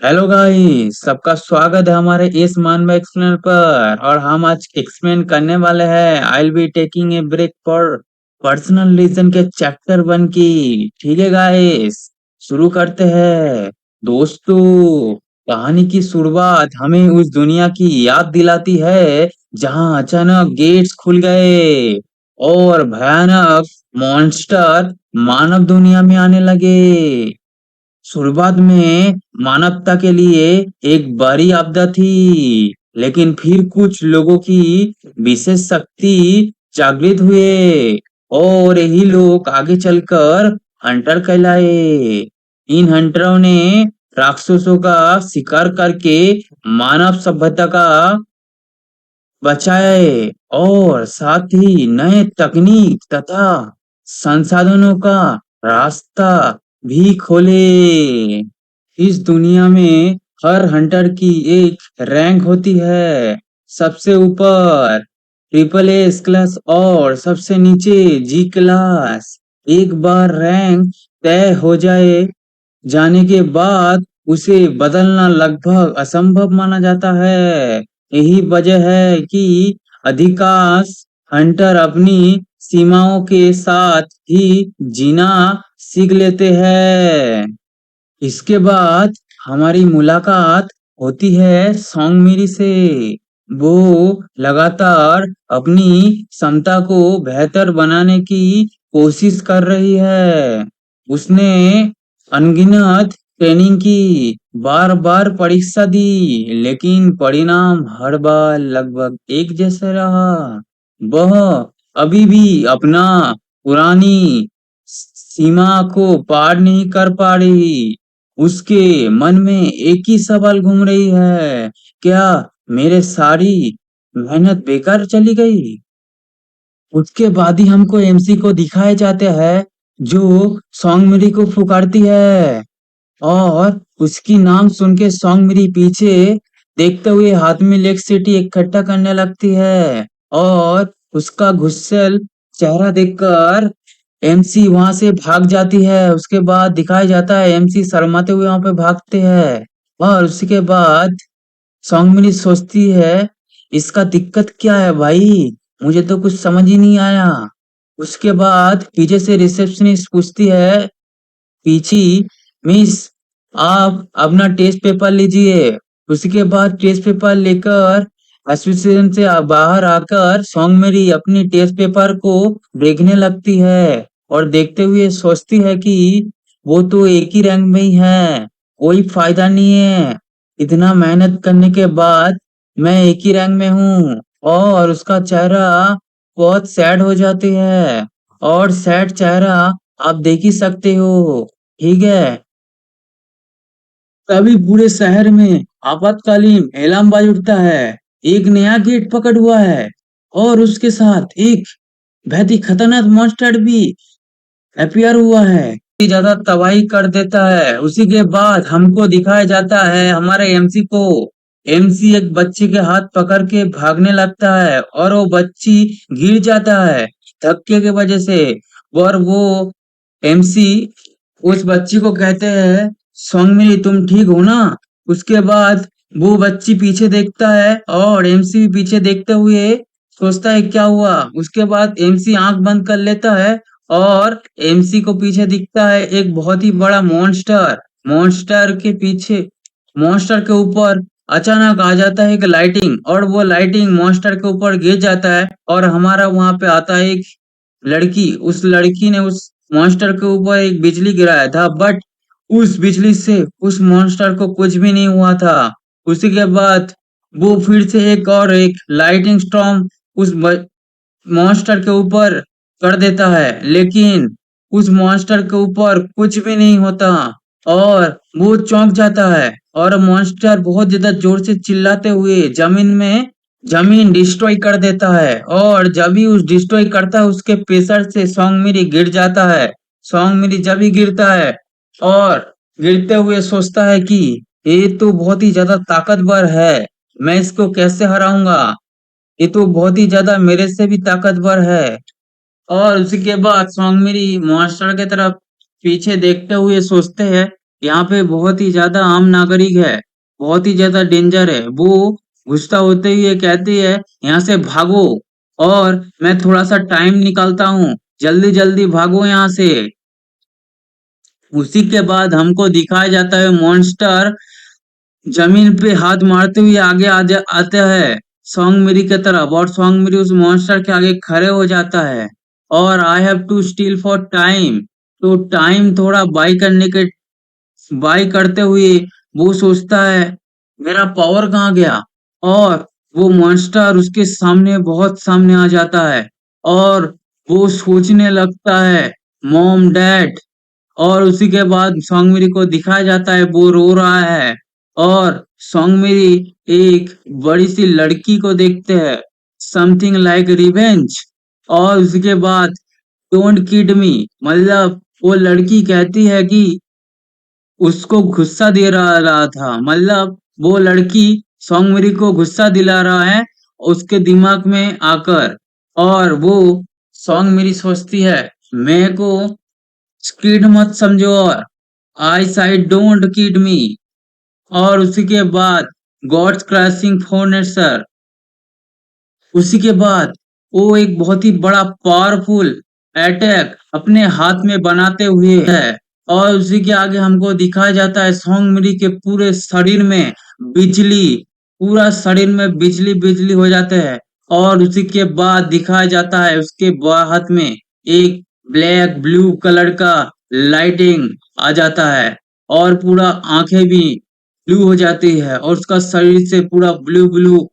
Hello guys, सबका स्वागत है हमारे इस मानव एक्सप्लेनर पर। और हम आज एक्सप्लेन करने वाले हैं I will be taking a break for personal reason के चैप्टर 1 की। ठीक है गाइस, शुरू करते हैं। दोस्तों, कहानी की शुरुआत हमें उस दुनिया की याद दिलाती है जहां अचानक गेट्स खुल गए और भयानक मॉन्स्टर मानव दुनिया में आने लगे। शुरुआत में मानवता के लिए एक बड़ी आपदा थी, लेकिन फिर कुछ लोगों की विशेष शक्ति जागृत हुए और यही लोग आगे चलकर हंटर कहलाए। इन हंटरों ने राक्षसों का शिकार करके मानव सभ्यता का बचाए और साथ ही नए तकनीक तथा संसाधनों का रास्ता भी खोले। इस दुनिया में हर हंटर की एक रैंक होती है। सबसे ऊपर ट्रिपल एस क्लास और सबसे नीचे जी क्लास। एक बार रैंक तय हो जाने के बाद उसे बदलना लगभग असंभव माना जाता है। यही वजह है कि अधिकांश हंटर अपनी सीमाओं के साथ ही जीना सीख लेते हैं। इसके बाद हमारी मुलाकात होती है सौंगमिरी से। वो लगातार अपनी क्षमता को बेहतर बनाने की कोशिश कर रही है। उसने अनगिनत ट्रेनिंग की, बार बार परीक्षा दी, लेकिन परिणाम हर बार लगभग एक जैसा रहा। वह अभी भी अपना पुरानी सीमा को पार नहीं कर पा रही। उसके मन में एक ही सवाल घूम रही है, क्या मेरे सारी मेहनत बेकार चली गई? उसके बाद ही हमको एमसी को दिखाए जाते हैं जो सॉन्ग मेरी को पुकारती है और उसकी नाम सुन के सॉन्ग मेरी पीछे देखते हुए हाथ में इलेक्ट्रिसिटी इकट्ठा करने लगती है और उसका गुस्सेल चेहरा देखकर एमसी वहां से भाग जाती है। उसके बाद दिखाया जाता है एमसी शर्माते हुए वहां पे भागते हैं और उसके बाद सौंगमिनी सोचती है, इसका दिक्कत क्या है भाई? मुझे तो कुछ समझ ही नहीं आया। उसके बाद पीछे से रिसेप्शनिस्ट पूछती है, पीछी मिस, आप अपना टेस्ट पेपर लीजिए। उसके बाद टेस्ट पेपर लेकर एसोसिएशन से बाहर आकर सॉन्ग मेरी अपनी टेस्ट पेपर को देखने लगती है और देखते हुए सोचती है कि वो तो एक ही रैंक में ही है, कोई फायदा नहीं है। इतना मेहनत करने के बाद मैं एक ही रैंक में हूँ। और उसका चेहरा बहुत सैड हो जाती है और सैड चेहरा आप देख ही सकते हो। ठीक है, तभी पूरे शहर में आपातकालीन अलार्म बाज उठता है। एक नया गेट पकड़ हुआ है और उसके साथ एक बहुत ही खतरनाक मॉन्स्टर भी अपीयर हुआ है। इतनी ज्यादा तबाही कर देता है। उसी के बाद हमको दिखाया जाता है हमारे एमसी को। एमसी एक बच्ची के हाथ पकड़ के भागने लगता है और वो बच्ची गिर जाता है धक्के के वजह से। और वो एमसी उस बच्ची को कहते हैं, सौंगमिली तुम ठीक हो ना? उसके बाद वो बच्ची पीछे देखता है और एमसी भी पीछे देखते हुए सोचता है क्या हुआ। उसके बाद एमसी आंख बंद कर लेता है और एमसी को पीछे दिखता है एक बहुत ही बड़ा मॉन्स्टर। मॉन्स्टर के पीछे, मॉन्स्टर के ऊपर अचानक आ जाता है एक लाइटिंग और वो लाइटिंग मॉन्स्टर के ऊपर गिर जाता है और हमारा वहां पे आता है एक लड़की। उस लड़की ने उस मॉन्स्टर के ऊपर एक बिजली गिराया था, बट उस बिजली से उस मॉन्स्टर को कुछ भी नहीं हुआ था। उसी के बाद वो फिर से एक लाइटिंग स्टॉर्म उस मॉन्स्टर के ऊपर कर देता है, लेकिन उस मॉन्स्टर के ऊपर कुछ भी नहीं होता और वो चौंक जाता है और मॉन्स्टर बहुत ज्यादा जोर से चिल्लाते हुए जमीन डिस्ट्रॉय कर देता है। और जब भी उस डिस्ट्रॉय करता है उसके प्रेशर से सॉन्ग मेरी गिर जाता है। सॉन्ग मेरी जब भी गिरता है और गिरते हुए सोचता है कि ये तो बहुत ही ज्यादा ताकतवर है, मैं इसको कैसे हराऊंगा? ये तो बहुत ही ज्यादा मेरे से भी ताकतवर है। और उसी के बाद सॉन्ग मेरी मॉन्स्टर की तरफ पीछे देखते हुए सोचते हैं यहाँ पे बहुत ही ज्यादा आम नागरिक है, बहुत ही ज्यादा डेंजर है। वो गुस्सा होते ही ये कहती है, यहाँ से भागो। और मैं थोड़ा सा टाइम निकालता हूँ, जल्दी जल्दी भागो यहाँ से। उसी के बाद हमको दिखाया जाता है मॉन्स्टर जमीन पे हाथ मारते हुए आगे आते हैं सॉन्ग मेरी की तरफ, और सॉन्ग मेरी उस मॉन्स्टर के आगे खड़े हो जाता है। और I have to steal for time. तो टाइम थोड़ा बाई करते हुए वो सोचता है, मेरा पावर कहाँ गया। और वो मॉन्स्टर उसके सामने, बहुत सामने आ जाता है। और वो सोचने लगता है, मॉम डैड। और उसी के बाद सौंगमिरी को दिखाया जाता है, वो रो रहा है। और सौंगमिरी एक बड़ी सी लड़की को देखते हैं, समथिंग लाइक रिवेंज। और उसके बाद डोंट किड मी, मतलब वो लड़की कहती है कि उसको गुस्सा दे रहा था, मतलब वो लड़की सौंगमिरी को गुस्सा दिला रहा है उसके दिमाग में आकर। और वो सौंगमिरी सोचती है, मैं को किड मत समझो, और आई साइड डोंट किड मी। और उसी के बाद गॉड्स क्रैशिंग फोर्नेसर। उसी के बाद वो एक बहुत ही बड़ा पावरफुल अटैक अपने हाथ में बनाते हुए है। और उसी के आगे हमको दिखाया जाता है सोंगमिरी के पूरे शरीर में बिजली, पूरा शरीर में बिजली बिजली हो जाते हैं। और उसी के बाद दिखाया जाता है उसके हाथ में एक ब्लैक ब्लू कलर का लाइटिंग आ जाता है। और पूरा आंखें भी ब्लू हो जाती है, और उसका शरीर से पूरा ब्लू ब्लू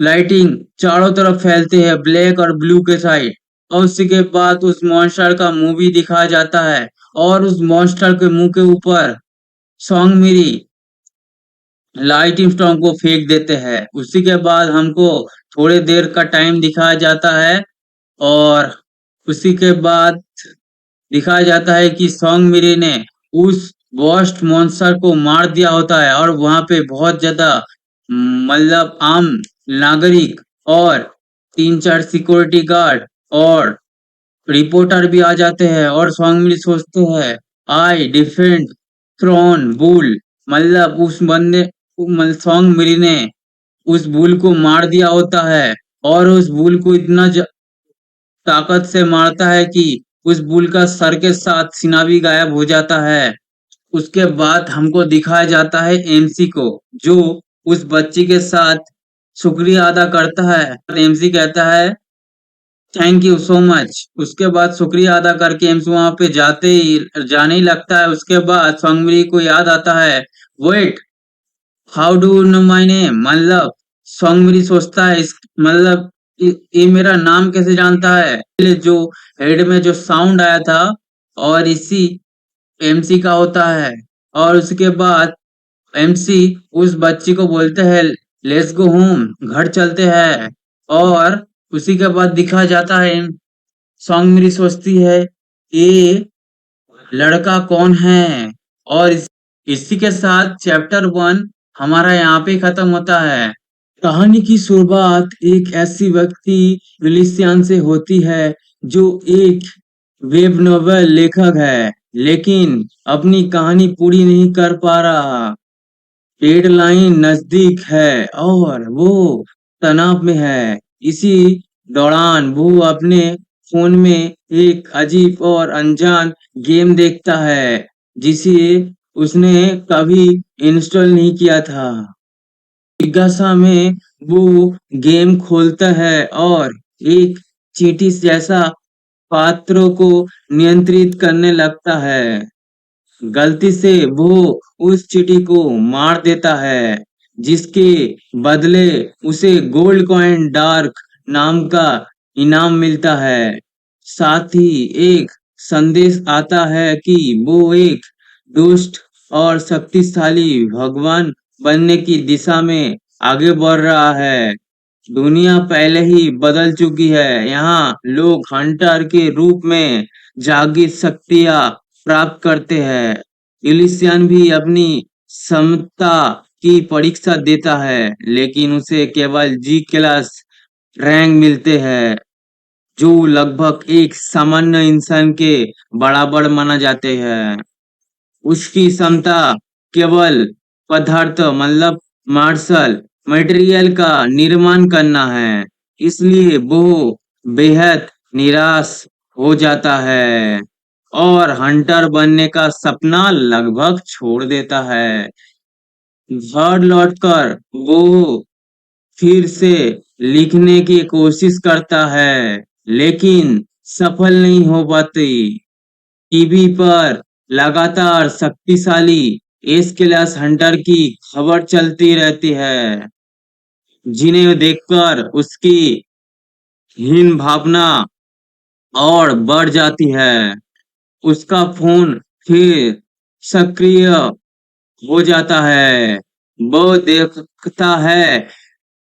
लाइटिंग चारों तरफ फैलते हैं, ब्लैक और ब्लू के साइड। और उसी के बाद उस मॉन्स्टर का मुंह भी दिखाया जाता है। और उस मॉन्स्टर के मुंह के ऊपर सॉन्ग मेरी लाइटिंग स्टोन को फेंक देते हैं। उसी के बाद हमको थोड़ी देर का टाइम दिखाया जाता है। और उसी के बाद दिखाया जाता है कि सॉन्ग मेरी ने उस वर्स्ट मॉन्स्टर को मार दिया होता है। और वहां पे बहुत ज्यादा मतलब आम नागरिक और तीन चार सिक्योरिटी गार्ड और रिपोर्टर भी आ जाते हैं। और सॉन्ग मिली सोचते हैं, आई डिफेंड थ्रोन बुल, मतलब उस बंदे, सॉन्ग मिली ने उस बुल को मार दिया होता है। और उस बुल को इतना ताकत से मारता है कि उस बुल का सर के साथ सीना भी गायब हो जाता है। उसके बाद हमको दिखाया जाता है एमसी को, जो उस बच्ची के साथ शुक्रिया अदा करता है। एमसी कहता है, थैंक यू सो मच। उसके बाद शुक्रिया अदा करके एम्स वहां पे जाने ही लगता है। उसके बाद सौंगमिरी को याद आता है, wait, how do know my name, मतलब सौंगमिरी सोचता है, इस मतलब ये मेरा नाम कैसे जानता है। पहले जो हेड में जो साउंड आया था, और इसी एमसी का होता है। और उसके बाद एमसी उस बच्ची को बोलते हैं, लेट्स गो होम, घर चलते हैं। और उसी के बाद दिखा जाता है, सॉन्ग मेरी सोचती है, ये लड़का कौन है। और इसी के साथ चैप्टर 1 हमारा यहाँ पे खत्म होता है। कहानी की शुरुआत एक ऐसी व्यक्ति विलिसियन से होती है, जो एक वेब नोवेल लेखक है, लेकिन अपनी कहानी पूरी नहीं कर पा रहा। डेडलाइन नजदीक है और वो तनाव में है। इसी दौरान वो अपने फोन में एक अजीब और अनजान गेम देखता है, जिसे उसने कभी इंस्टॉल नहीं किया था। जिज्ञासा में वो गेम खोलता है और एक चींटी जैसा पात्रों को नियंत्रित करने लगता है। गलती से वो उस चींटी को मार देता है, जिसके बदले उसे गोल्ड कॉइन डार्क नाम का इनाम मिलता है। साथ ही एक संदेश आता है कि वो एक दुष्ट और शक्तिशाली भगवान बनने की दिशा में आगे बढ़ रहा है। दुनिया पहले ही बदल चुकी है, यहाँ लोग हंटर के रूप में जागृत शक्तियां प्राप्त करते हैं। इलिशियन भी अपनी क्षमता की परीक्षा देता है, लेकिन उसे केवल जी क्लास रैंक मिलते हैं, जो लगभग एक सामान्य इंसान के बराबर माना जाते हैं। उसकी क्षमता केवल पदार्थ मतलब मार्शल मटेरियल का निर्माण करना है। इसलिए वो बेहद निराश हो जाता है और हंटर बनने का सपना लगभग छोड़ देता है। घर लौटकर वो फिर से लिखने की कोशिश करता है, लेकिन सफल नहीं हो पाती। टीवी पर लगातार शक्तिशाली एस क्लास हंटर की खबर चलती रहती है, जिन्हें देखकर उसकी हीन भावना और बढ़ जाती है। उसका फोन फिर सक्रिय हो जाता है। वो देखता है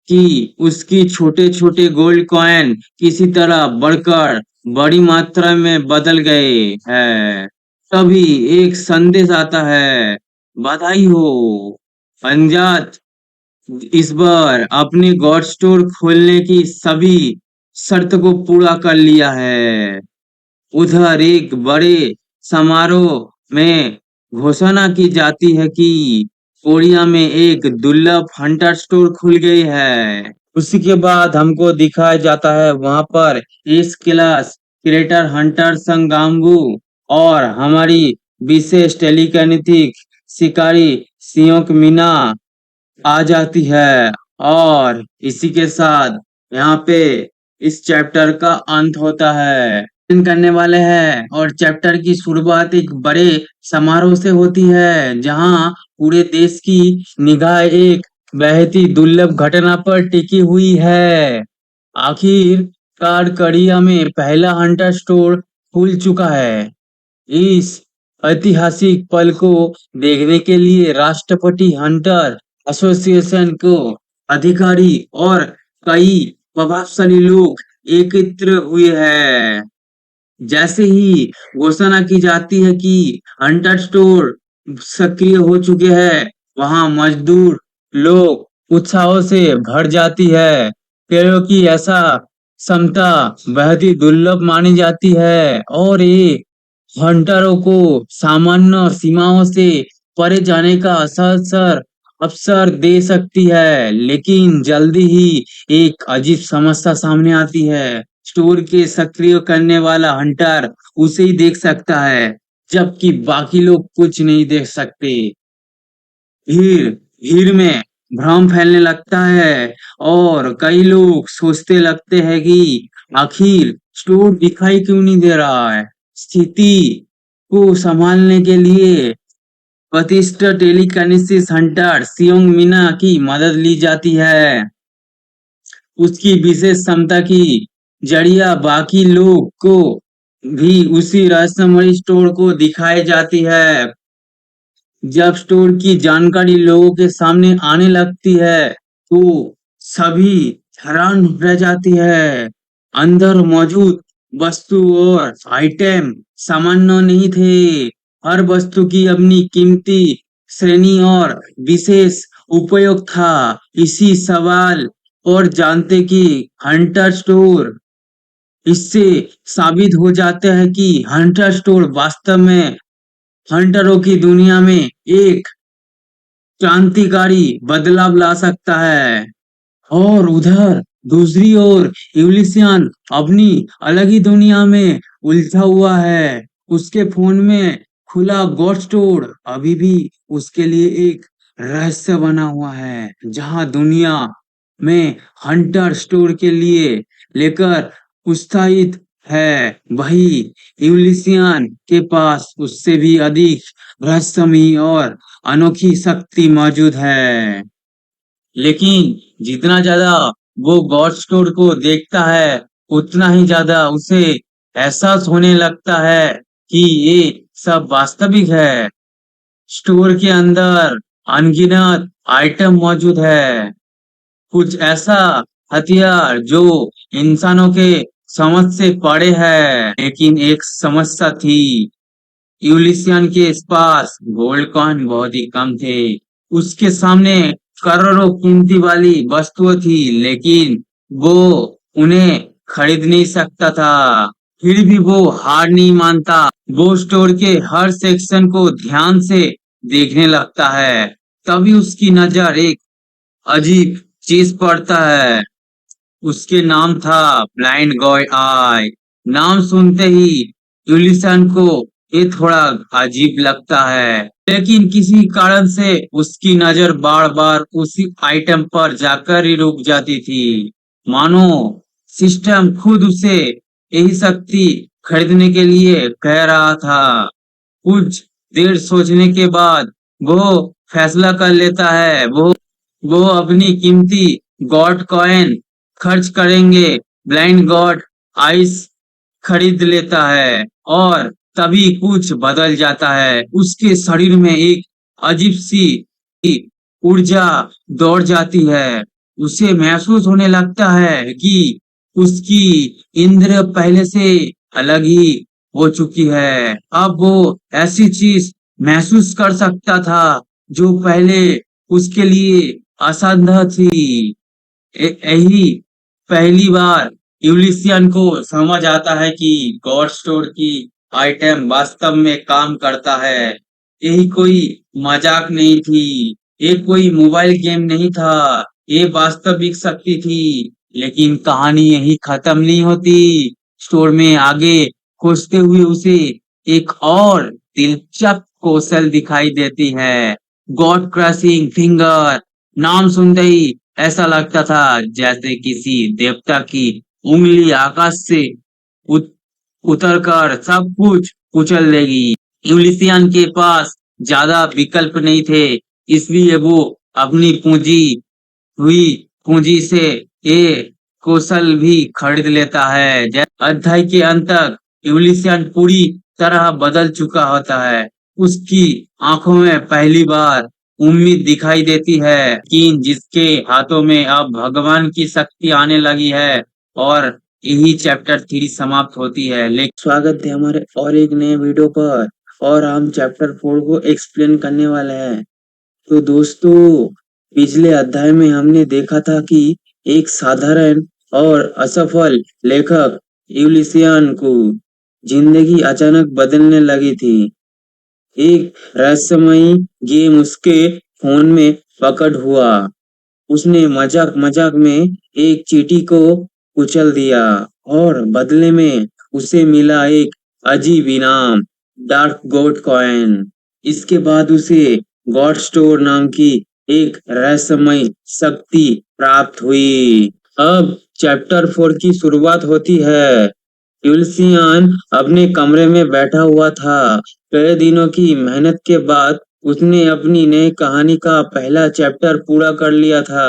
कि उसकी छोटे-छोटे गोल्ड कॉइन किसी तरह बढ़कर बड़ी मात्रा में बदल गए हैं। तभी एक संदेश आता है, बधाई हो, अनजात इस बार अपने गॉड स्टोर खोलने की सभी शर्त को पूरा कर लिया है। उधर एक बड़े समारोह में घोषणा की जाती है कि कोरिया में एक दुर्लभ हंटर स्टोर खुल गई है। उसी के बाद हमको दिखाया जाता है वहां पर इस क्लास क्रिएटर हंटर संगांगू और हमारी विशेष टेलीकिनेटिक शिकारी सियोक मीना आ जाती है और इसी के साथ यहाँ पे इस चैप्टर का अंत होता है। करने वाले हैं और चैप्टर की शुरुआत एक बड़े समारोह से होती है, जहां पूरे देश की निगाह एक बेहद ही दुर्लभ घटना पर टिकी हुई है। आखिरकार कोरिया में पहला हंटर स्टोर खुल चुका है। इस ऐतिहासिक पल को देखने के लिए राष्ट्रपति हंटर एसोसिएशन को अधिकारी और कई प्रभावशाली लोग एकत्र हुए हैं। जैसे ही घोषणा की जाती है कि हंटर स्टोर सक्रिय हो चुके हैं, वहां मजदूर लोग उत्साह से भर जाती है, क्योंकि ऐसा क्षमता बेहद ही दुर्लभ मानी जाती है और ये हंटरों को सामान्य सीमाओं से परे जाने का असर अवसर दे सकती है। लेकिन जल्दी ही एक अजीब समस्या सामने आती है। स्टोर के सक्रिय करने वाला हंटर उसे ही देख सकता है, जबकि बाकी लोग कुछ नहीं देख सकते। भीड़ भीड़ में भ्रम फैलने लगता है और कई लोग सोचते लगते हैं कि आखिर स्टोर दिखाई क्यों नहीं दे रहा है। स्थिति को संभालने के लिए प्रतिष्ठित टेलीकिनेसिस हंटर सियोंग मीना की मदद ली जाती है। उसकी विशेष क्षमता की जरिया बाकी लोग को भी उसी रहस्यमयी स्टोर को दिखाई जाती है। जब स्टोर की जानकारी लोगों के सामने आने लगती है, तो सभी हैरान रह जाती है। अंदर मौजूद वस्तु और आइटम सामान्य नहीं थे। हर वस्तु की अपनी कीमती श्रेणी और विशेष उपयोग था। इसी सवाल और जानते कि हंटर स्टोर इससे साबित हो जाता है कि हंटर स्टोर वास्तव में हंटरों की दुनिया में एक क्रांतिकारी बदलाव ला सकता है। और उधर दूसरी ओर यूलिसियन अपनी अलग ही दुनिया में उलझा हुआ है। उसके फोन में खुला गॉड स्टोर अभी भी उसके लिए एक रहस्य बना हुआ है, जहां दुनिया में हंटर स्टोर के लिए लेकर उत्साहित है, वही यूलिसियन के पास उससे भी अधिक रहस्यमयी और अनोखी शक्ति मौजूद है। लेकिन जितना ज्यादा वो गॉड स्टोर को देखता है, उतना ही ज्यादा उसे एहसास होने लगता है कि ये सब वास्तविक है। स्टोर के अंदर अनगिनत आइटम मौजूद है, कुछ ऐसा हथियार जो इंसानों के समझ से परे है। लेकिन एक समस्या थी, यूलिसियन के पास गोल्ड कॉइन बहुत ही कम थे। उसके सामने करोड़ों कीमती वाली वस्तुएं थी, लेकिन वो उन्हें खरीद नहीं सकता था। फिर भी वो हार नहीं मानता। वो स्टोर के हर सेक्शन को ध्यान से देखने लगता है। तभी उसकी नजर एक अजीब चीज पड़ता है। उसके नाम था ब्लाइंड गॉड आई। नाम सुनते ही यूलिसन को ये थोड़ा अजीब लगता है, लेकिन किसी कारण से उसकी नजर बार बार उसी आइटम पर जाकर ही रुक जाती थी, मानो सिस्टम खुद उसे यही शक्ति खरीदने के लिए कह रहा था। कुछ देर सोचने के बाद वो फैसला कर लेता है। वो अपनी कीमती गॉड कॉइन खर्च करेंगे। ब्लाइंड गॉड आइस खरीद लेता है और तभी कुछ बदल जाता है। उसके शरीर में एक अजीब सी ऊर्जा दौड़ जाती है। उसे महसूस होने लगता है कि उसकी इंद्र पहले से अलग ही हो चुकी है। अब वो ऐसी चीज महसूस कर सकता था जो पहले उसके लिए असंभव थी। यही पहली बार यूलिसियन को समझ आता है कि गॉड स्टोर की आइटम वास्तव में काम करता है। यही कोई मजाक नहीं थी। ये कोई मोबाइल गेम नहीं था। ये वास्तविक शक्ति थी। लेकिन कहानी यही खत्म नहीं होती। स्टोर में आगे खोजते हुए उसे एक और दिलचस्प कौशल दिखाई देती है। God crushing finger. नाम सुनते ही ऐसा लगता था जैसे किसी देवता की उंगली आकाश से उत, उतरकर सब कुछ कुचल देगी। यूलिसियन के पास ज्यादा विकल्प नहीं थे, इसलिए वो अपनी हुई पूंजी से ये कौशल भी खरीद लेता है। अध्याय के अंत तक यूलिसियन पूरी तरह बदल चुका होता है। उसकी आंखों में पहली बार उम्मीद दिखाई देती है कि जिसके हाथों में अब भगवान की शक्ति आने लगी है। और यही चैप्टर 3 समाप्त होती है। लेकिन स्वागत है हमारे और एक नए वीडियो पर। और हम चैप्टर 4 को एक्सप्लेन करने वाले हैं। तो दोस्तों, पिछले अध्याय में हमने देखा था कि एक साधारण और असफल लेखक यूलिसियन को जिंदगी अचानक बदलने लगी थी। एक रहस्यमयी गेम उसके फोन में पकड़ हुआ। उसने मजाक मजाक में एक चींटी को कुचल दिया और बदले में उसे मिला एक अजीब इनाम, डार्क गॉड कॉइन। इसके बाद उसे गॉड स्टोर नाम की एक रहस्यमय शक्ति प्राप्त हुई। अब चैप्टर 4 की शुरुआत होती है। यूलिसियन अपने कमरे में बैठा हुआ था। कई दिनों की मेहनत के बाद उसने अपनी नई कहानी का पहला चैप्टर पूरा कर लिया था।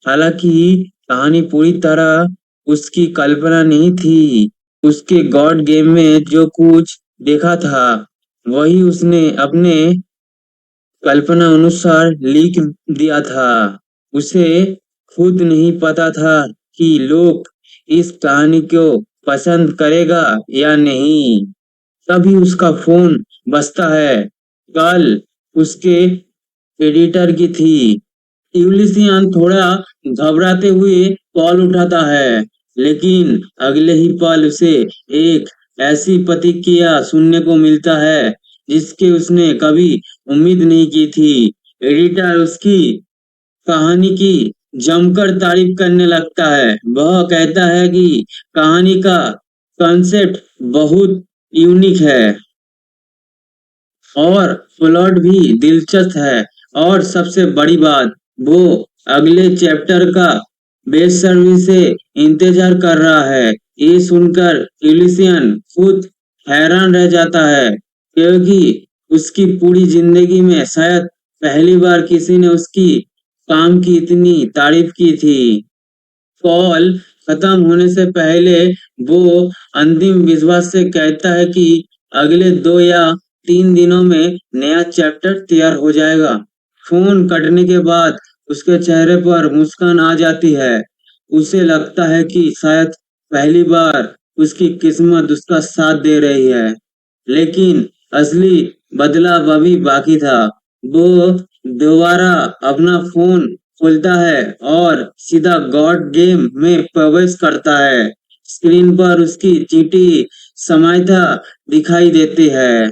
हालांकि कहानी पूरी तरह उसकी कल्पना नहीं थी। उसके गॉड गेम में जो कुछ देखा था वही उसने अपने कल्पना अनुसार लिख दिया था। उसे खुद नहीं पता था कि लोग इस कहानी को पसंद करेगा या नहीं। तभी उसका फोन बजता है। कल उसके एडिटर की थी। यूलिसियन थोड़ा घबराते हुए कॉल उठाता है, लेकिन अगले ही पल उसे एक ऐसी प्रतिक्रिया सुनने को मिलता है जिसके उसने कभी उम्मीद नहीं की थी। एडिटर उसकी कहानी की जमकर तारीफ करने लगता है। वह कहता है कि कहानी का कॉन्सेप्ट बहुत यूनिक है और प्लॉट भी दिलचस्प है, और सबसे बड़ी बात, वो अगले चैप्टर का बेसब्री से इंतजार कर रहा है। ये सुनकर यूलिसियन खुद हैरान रह जाता है, क्योंकि उसकी पूरी जिंदगी में शायद पहली बार किसी ने उसकी काम की इतनी तारीफ की थी। कॉल खत्म होने से पहले वो अंतिम विश्वास से कहता है कि अगले 2 या 3 दिनों में नया चैप्टर तैयार हो जाएगा। फोन कटने के बाद उसके चेहरे पर मुस्कान आ जाती है। उसे लगता है कि शायद पहली बार उसकी किस्मत उसका साथ दे रही है। लेकिन असली बदलाव अभी बाकी था। वो दोबारा अपना फोन खोलता है और सीधा गॉड गेम में प्रवेश करता है। स्क्रीन पर उसकी चींटी समायता दिखाई देती है।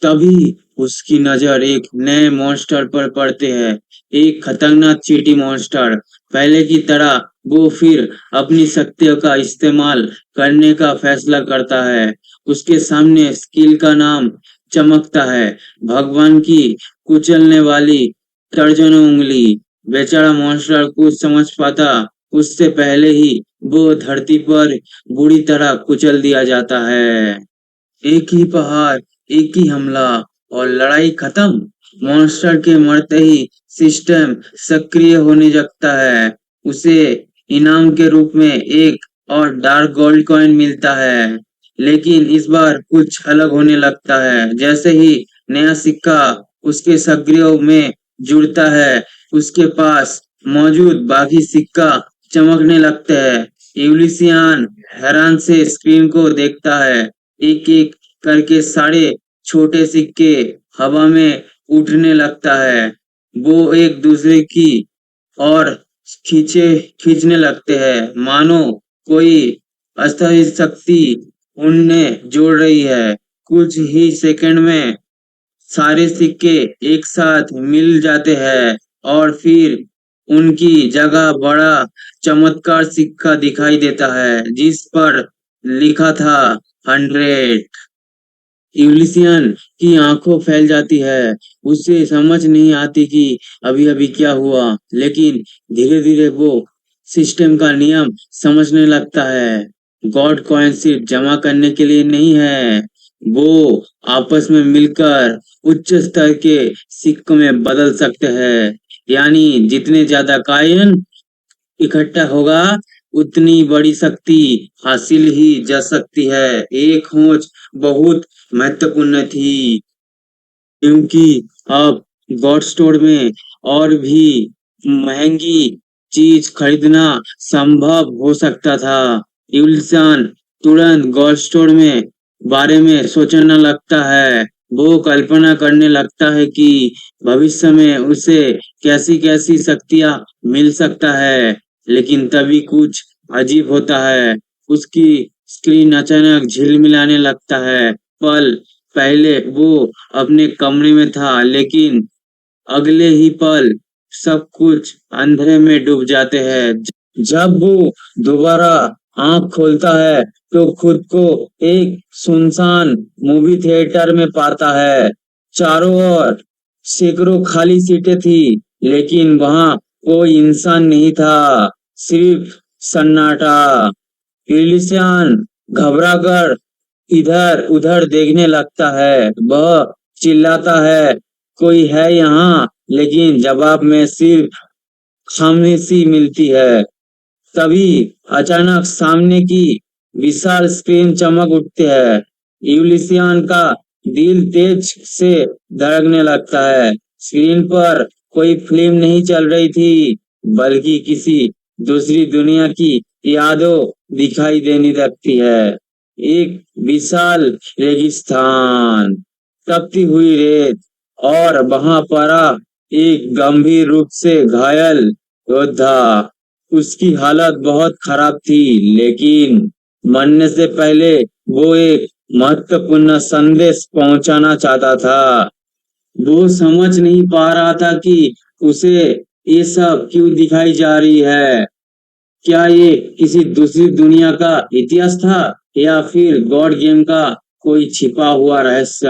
तभी उसकी नजर एक नए मॉन्स्टर पर पड़ते है। एक खतरनाक चींटी मॉन्स्टर। पहले की तरह वो फिर अपनी शक्तियों का इस्तेमाल करने का फैसला करता है। उसके सामने स्किल का नाम चमकता है। भगवान की कुचलने वाली दर्जनों उंगली। बेचारा मॉन्स्टर कुछ समझ पाता उससे पहले ही वो धरती पर बुरी तरह कुचल दिया जाता है। एक ही प्रहार, एक ही हमला और लड़ाई खत्म। मॉन्स्टर के मरते ही सिस्टम सक्रिय होने लगता है। उसे इनाम के रूप में एक और डार्क गोल्ड कॉइन मिलता है। लेकिन इस बार कुछ अलग होने लगता है। जैसे ही नया सिक्का उसके सक्रिय में जुड़ता है, उसके पास मौजूद बाकी सिक्का चमकने लगते हैं। यूलिसियन हैरान से स्क्रीन को देखता है। एक एक करके सारे छोटे सिक्के हवा में उठने लगता है। वो एक दूसरे की और खींचे खींचने लगते हैं, मानो कोई अस्थायी शक्ति उन्हें जोड़ रही है। कुछ ही सेकंड में सारे सिक्के एक साथ मिल जाते हैं और फिर उनकी जगह बड़ा चमत्कार सिक्का दिखाई देता है जिस पर लिखा था 100। यूलिसियन की आंखों फैल जाती है। उसे समझ नहीं आती कि अभी अभी क्या हुआ, लेकिन धीरे धीरे वो सिस्टम का नियम समझने लगता है। गॉड कॉइन सिर्फ जमा करने के लिए नहीं है, वो आपस में मिलकर उच्च स्तर के सिक्कों में बदल सकते हैं। यानी जितने ज्यादा कॉइन इकट्ठा होगा, उतनी बड़ी शक्ति हासिल ही जा सकती है। एक खोज बहुत महत्वपूर्ण थी, क्योंकि अब गॉड स्टोर में और भी महंगी चीज खरीदना संभव हो सकता था। यूलिसन तुरंत गॉड स्टोर में बारे में सोचने लगता है। वो कल्पना करने लगता है कि भविष्य में उसे कैसी कैसी शक्तियां मिल सकता है। लेकिन तभी कुछ अजीब होता है। उसकी स्क्रीन अचानक झिलमिलाने लगता है। पल पहले वो अपने कमरे में था, लेकिन अगले ही पल सब कुछ अंधेरे में डूब जाते हैं। जब वो दोबारा आंख खोलता है तो खुद को एक सुनसान मूवी थिएटर में पाता है। चारों ओर सैकड़ों खाली सीटें थी, लेकिन वहां कोई इंसान नहीं था, सिर्फ सन्नाटा। यूलिसियन घबराकर इधर उधर देखने लगता है। वह चिल्लाता है, कोई है यहाँ? लेकिन जवाब में सिर्फ खामोशी मिलती है। तभी अचानक सामने की विशाल स्क्रीन चमक उठती है। यूलिसियन का दिल तेज से धड़कने लगता है। स्क्रीन पर कोई फिल्म नहीं चल रही थी, बल्कि किसी दूसरी दुनिया की यादों दिखाई देने लगती है। एक विशाल रेगिस्तान, तपती हुई रेत और वहां पड़ा एक गंभीर रूप से घायल योद्धा। उसकी हालत बहुत खराब थी, लेकिन मरने से पहले वो एक महत्वपूर्ण संदेश पहुंचाना चाहता था। वो समझ नहीं पा रहा था कि उसे ये सब क्यों दिखाई जा रही है। क्या ये किसी दूसरी दुनिया का इतिहास था, या फिर गॉड गेम का कोई छिपा हुआ रहस्य?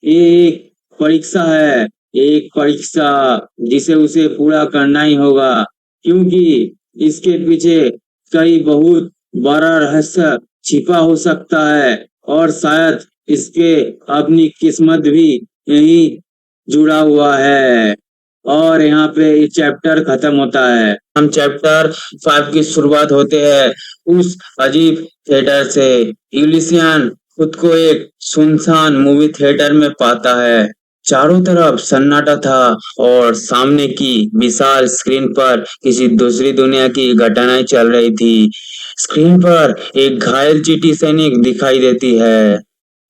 ये एक परीक्षा है, एक परीक्षा जिसे उसे पूरा करना ही होगा, क्योंकि इसके पीछे कई बहुत बड़ा रहस्य छिपा हो सकता है और शायद इसके अपनी किस्मत भी यही जुड़ा हुआ है। और यहाँ पे ये चैप्टर खत्म होता है। हम चैप्टर 5 की शुरुआत होते हैं उस अजीब थिएटर से। यूलिसियन खुद को एक सुनसान मूवी थिएटर में पाता है। चारों तरफ सन्नाटा था और सामने की विशाल स्क्रीन पर किसी दूसरी दुनिया की घटनाएं चल रही थी। स्क्रीन पर एक घायल चींटी सैनिक दिखाई देती है।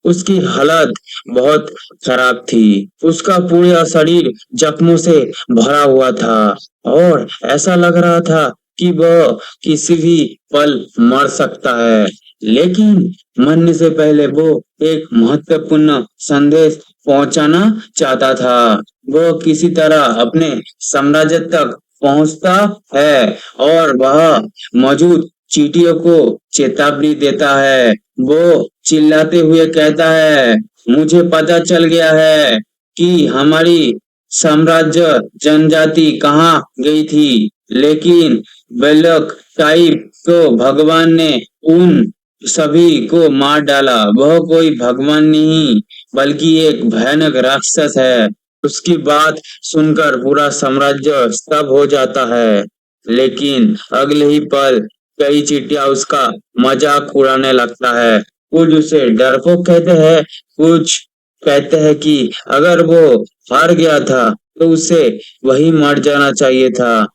उसकी हालत बहुत खराब थी। उसका पूरा शरीर जख्मों से भरा हुआ था और ऐसा लग रहा था कि वह किसी भी पल मर सकता है, लेकिन मरने से पहले वो एक महत्वपूर्ण संदेश पहुंचाना चाहता था। वो किसी तरह अपने साम्राज्य तक पहुंचता है और वह मौजूद चींटियों को चेतावनी देता है। वो चिल्लाते हुए कहता है, मुझे पता चल गया है कि हमारी साम्राज्य जनजाति कहाँ गई थी, लेकिन बेलक टाइप को भगवान ने उन सभी को मार डाला। वह कोई भगवान नहीं बल्कि एक भयानक राक्षस है। उसकी बात सुनकर पूरा साम्राज्य स्तब्ध हो जाता है, लेकिन अगले ही पल कई चींटियां उसका मजाक उड़ाने लगता है। कुछ उसे डरपोक कहते हैं, कुछ कहते हैं कि अगर वो हार गया था तो उसे वही मर जाना चाहिए था,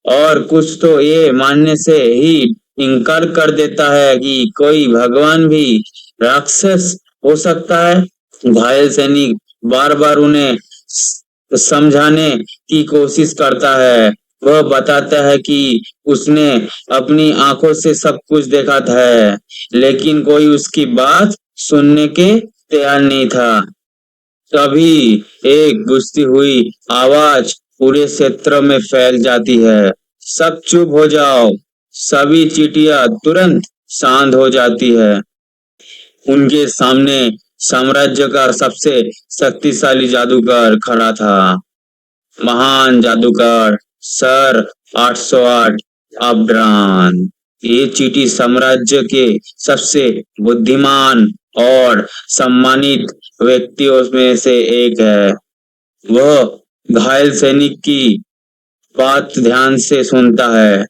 और कुछ तो ये मानने से ही इनकार कर देता है कि कोई भगवान भी राक्षस हो सकता है। घायल सैनिक बार बार उन्हें समझाने की कोशिश करता है। वह बताता है कि उसने अपनी आंखों से सब कुछ देखा है, लेकिन कोई उसकी बात सुनने के तैयार नहीं था। तभी एक गूंजती हुई आवाज पूरे क्षेत्र में फैल जाती है, सब चुप हो जाओ। सभी चींटियां तुरंत शांत हो जाती है। उनके सामने साम्राज्य का सबसे शक्तिशाली जादूगर खड़ा था, महान जादूगर सर 808 अब्रान। ये चींटी साम्राज्य के सबसे बुद्धिमान और सम्मानित व्यक्तियों में से एक है। वह घायल सैनिक की बात ध्यान से सुनता है,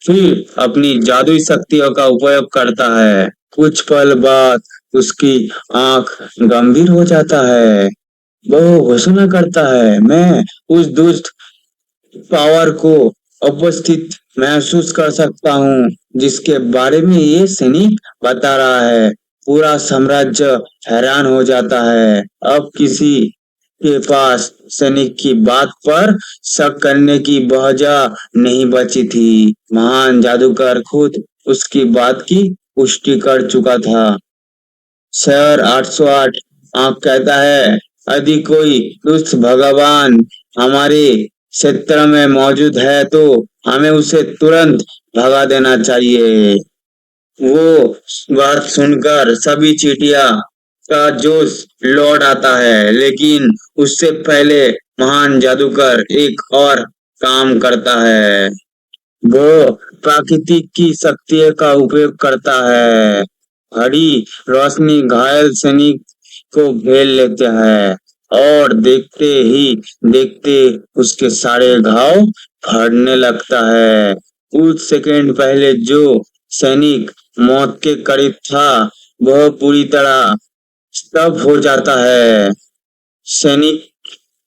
फिर अपनी जादुई शक्तियों का उपयोग करता है। कुछ पल बाद उसकी आंख गंभीर हो जाता है। वो घोषणा करता है, मैं उस दुष्ट पावर को उपस्थित महसूस कर सकता हूँ जिसके बारे में ये सैनिक बता रहा है। पूरा साम्राज्य हैरान हो जाता है। अब किसी के पास सैनिक की बात पर शक करने की वजह नहीं बची थी। महान जादूगर खुद उसकी बात की पुष्टि कर चुका था। सर 808 आंख कहता है, यदि कोई दुष्ट भगवान हमारे क्षेत्र में मौजूद है तो हमें उसे तुरंत भगा देना चाहिए। वो बात सुनकर सभी चींटियां का जोश लौट आता है, लेकिन उससे पहले महान जादूगर एक और काम करता है। वो प्राकृतिक की शक्ति का उपयोग करता है। हरी रोशनी घायल सैनिक को घेर लेते हैं और देखते ही देखते उसके सारे घाव भरने लगता है। कुछ सेकंड पहले जो सैनिक मौत के करीब था वह पूरी तरह स्तब्ध हो जाता है। सैनिक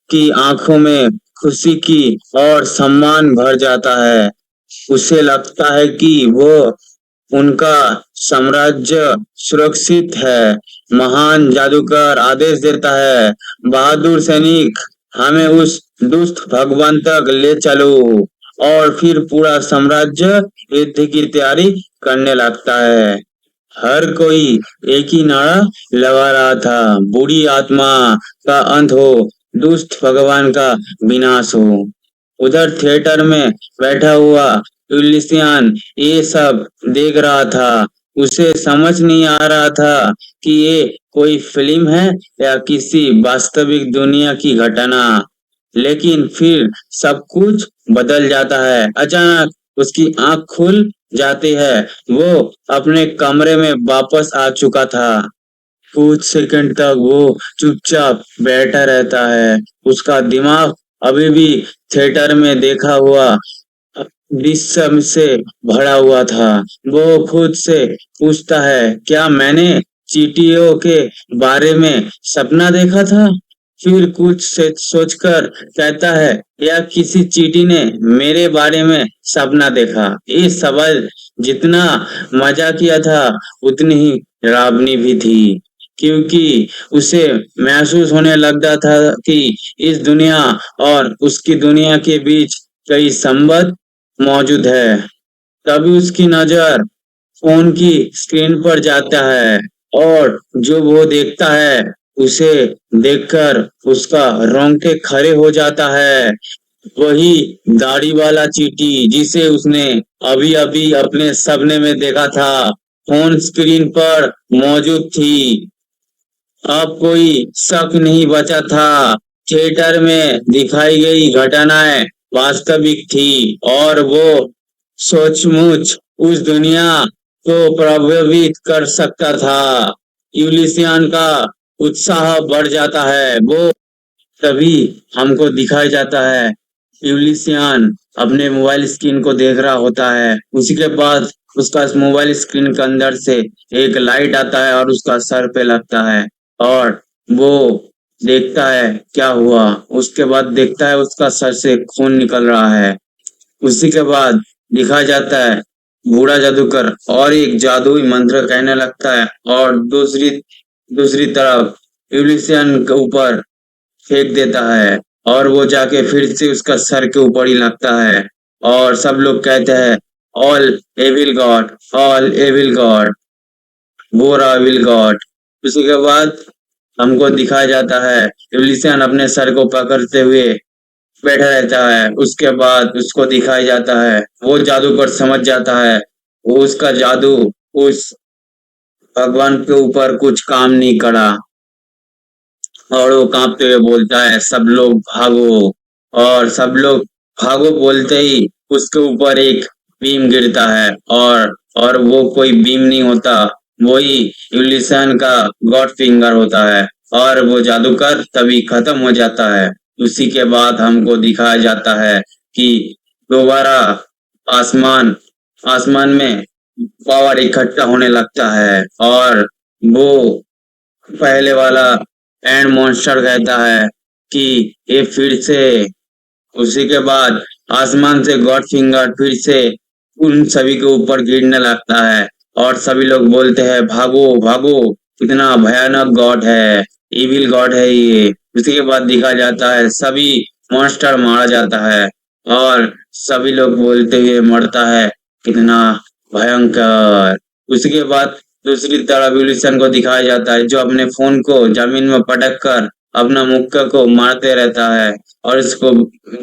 की आंखों में खुशी की और सम्मान भर जाता है। उसे लगता है कि वो उनका साम्राज्य सुरक्षित है। महान जादूगर आदेश देता है, बहादुर सैनिक हमें उस दुष्ट भगवान तक ले चलो, और फिर पूरा साम्राज्य युद्ध की तैयारी करने लगता है। हर कोई एक ही नारा लगा रहा था, बुरी आत्मा का अंत हो, दुष्ट भगवान का विनाश हो। उधर थिएटर में बैठा हुआ यूलिसियन ये सब देख रहा था। उसे समझ नहीं आ रहा था कि ये कोई फिल्म है या किसी वास्तविक दुनिया की घटना। लेकिन फिर सब कुछ बदल जाता है। अचानक उसकी आंख खुल जाती है। वो अपने कमरे में वापस आ चुका था। कुछ सेकंड तक वो चुपचाप बैठा रहता है। उसका दिमाग अभी भी थिएटर में देखा हुआ दृश्य से भरा हुआ था। वो खुद से पूछता है, क्या मैंने चींटियों के बारे में सपना देखा था? फिर कुछ से सोचकर कहता है, या किसी चींटी ने मेरे बारे में सपना देखा? ये सवाल जितना मजाकिया था उतनी ही डरावनी भी थी, क्योंकि उसे महसूस होने लगता था कि इस दुनिया और उसकी दुनिया के बीच कई संबंध मौजूद है। तभी उसकी नजर फोन की स्क्रीन पर जाता है और जो वो देखता है उसे देखकर उसका रोंगटे खड़े हो जाता है। वही दाढ़ी वाला चींटी जिसे उसने अभी अभी अपने सपने में देखा था फोन स्क्रीन पर मौजूद थी। अब कोई शक नहीं बचा था। थिएटर में दिखाई गई घटनाएं वास्तविक थी और वो सचमुच उस दुनिया को प्रभावित कर सकता था। यूलिसियन का उत्साह बढ़ जाता है। वो तभी हमको दिखाया जाता है यूलिसियन अपने मोबाइल स्क्रीन को देख रहा होता है। उसी के बाद उसका मोबाइल स्क्रीन के अंदर से एक लाइट आता है और उसका सर पे लगता है और वो देखता है क्या हुआ। उसके बाद देखता है उसका सर से खून निकल रहा है। उसी के बाद दिखाया जाता है बूढ़ा जादूगर और एक जादुई मंत्र कहने लगता है और दूसरी दूसरी तरफ यूलिसियन के ऊपर फेंक देता है और वो जाके फिर से उसका सर के ऊपर ही लगता है और सब लोग कहते हैं all evil god, all evil god, बोरा एविल गॉड। उसी के बाद हमको दिखाया जाता है यूलिसियन अपने सर को पकड़ते हुए बैठा रहता है। उसके बाद उसको दिखाया जाता है वो जादूगर समझ जाता है वो उसका जादू उस भगवान के ऊपर कुछ काम नहीं करा और वो कांपते हुए बोलता है सब लोग भागो। और सब लोग भागो बोलते ही उसके ऊपर एक बीम गिरता है और वो कोई बीम नहीं होता, वही यूलिसन का गॉड फिंगर होता है और वो जादूगर तभी खत्म हो जाता है। उसी के बाद हमको दिखाया जाता है कि दोबारा आसमान आसमान में पावर इकट्ठा होने लगता है और वो पहले वाला एंड मॉन्स्टर कहता है कि ये फिर से उसी के बाद आसमान से गॉड फिंगर फिर से उन सभी के ऊपर गिरने लगता है और सभी लोग बोलते हैं भागो भागो, कितना भयानक गॉड है, इविल गॉड है ये। उसी के बाद दिखा जाता है सभी मॉन्स्टर मारा जाता है और सभी लोग बोलते हुए मरता है कितना भयंकर। उसी के बाद दूसरी तरफ विल्सन को दिखाया जाता है जो अपने फोन को जमीन में पटक कर अपना मुक्का को मारते रहता है और इसको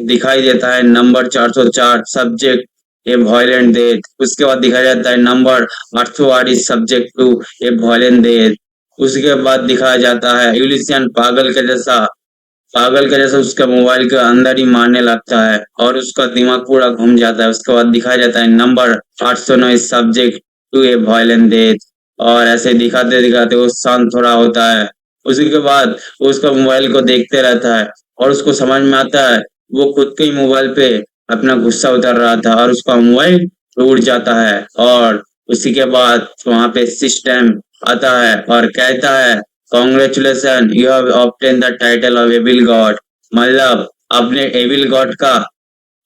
दिखाई देता है number 404 subject a violent death. उसके बाद दिखाया जाता है number 808 is subject to a violent death. उसके बाद दिखाया जाता है यूलिसियन पागल के जैसा उसका मोबाइल के अंदर ही मारने लगता है और उसका दिमाग पूरा घूम जाता है। उसके बाद दिखाया जाता है number 809 is subject to a violent death और ऐसे दिखाते दिखाते वो शांत थोड़ा होता है। उसी के बाद वो उसका मोबाइल को देखते रहता है और उसको समझ में आता है वो खुद के ही मोबाइल पे अपना गुस्सा उतर रहा था और उसका मोबाइल टूट जाता है और उसी के बाद वहां पे सिस्टम आता है और कहता है congratulation you have obtain the title of evil god. मतलब आपने एविल गॉड का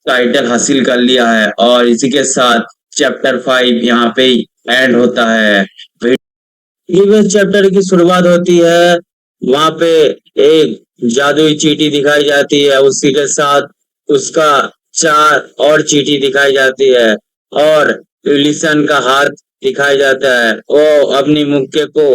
टाइटल हासिल कर लिया है और इसी के साथ चैप्टर 5 यहाँ पे ही एंड होता है। प्रीवियस चैप्टर की शुरुआत होती है वहां पे एक जादुई चींटी दिखाई जाती है उसी के साथ उसका चार और चींटी दिखाई जाती है और यूलिसन का हाथ दिखाया जाता है वो अपनी मुक्के को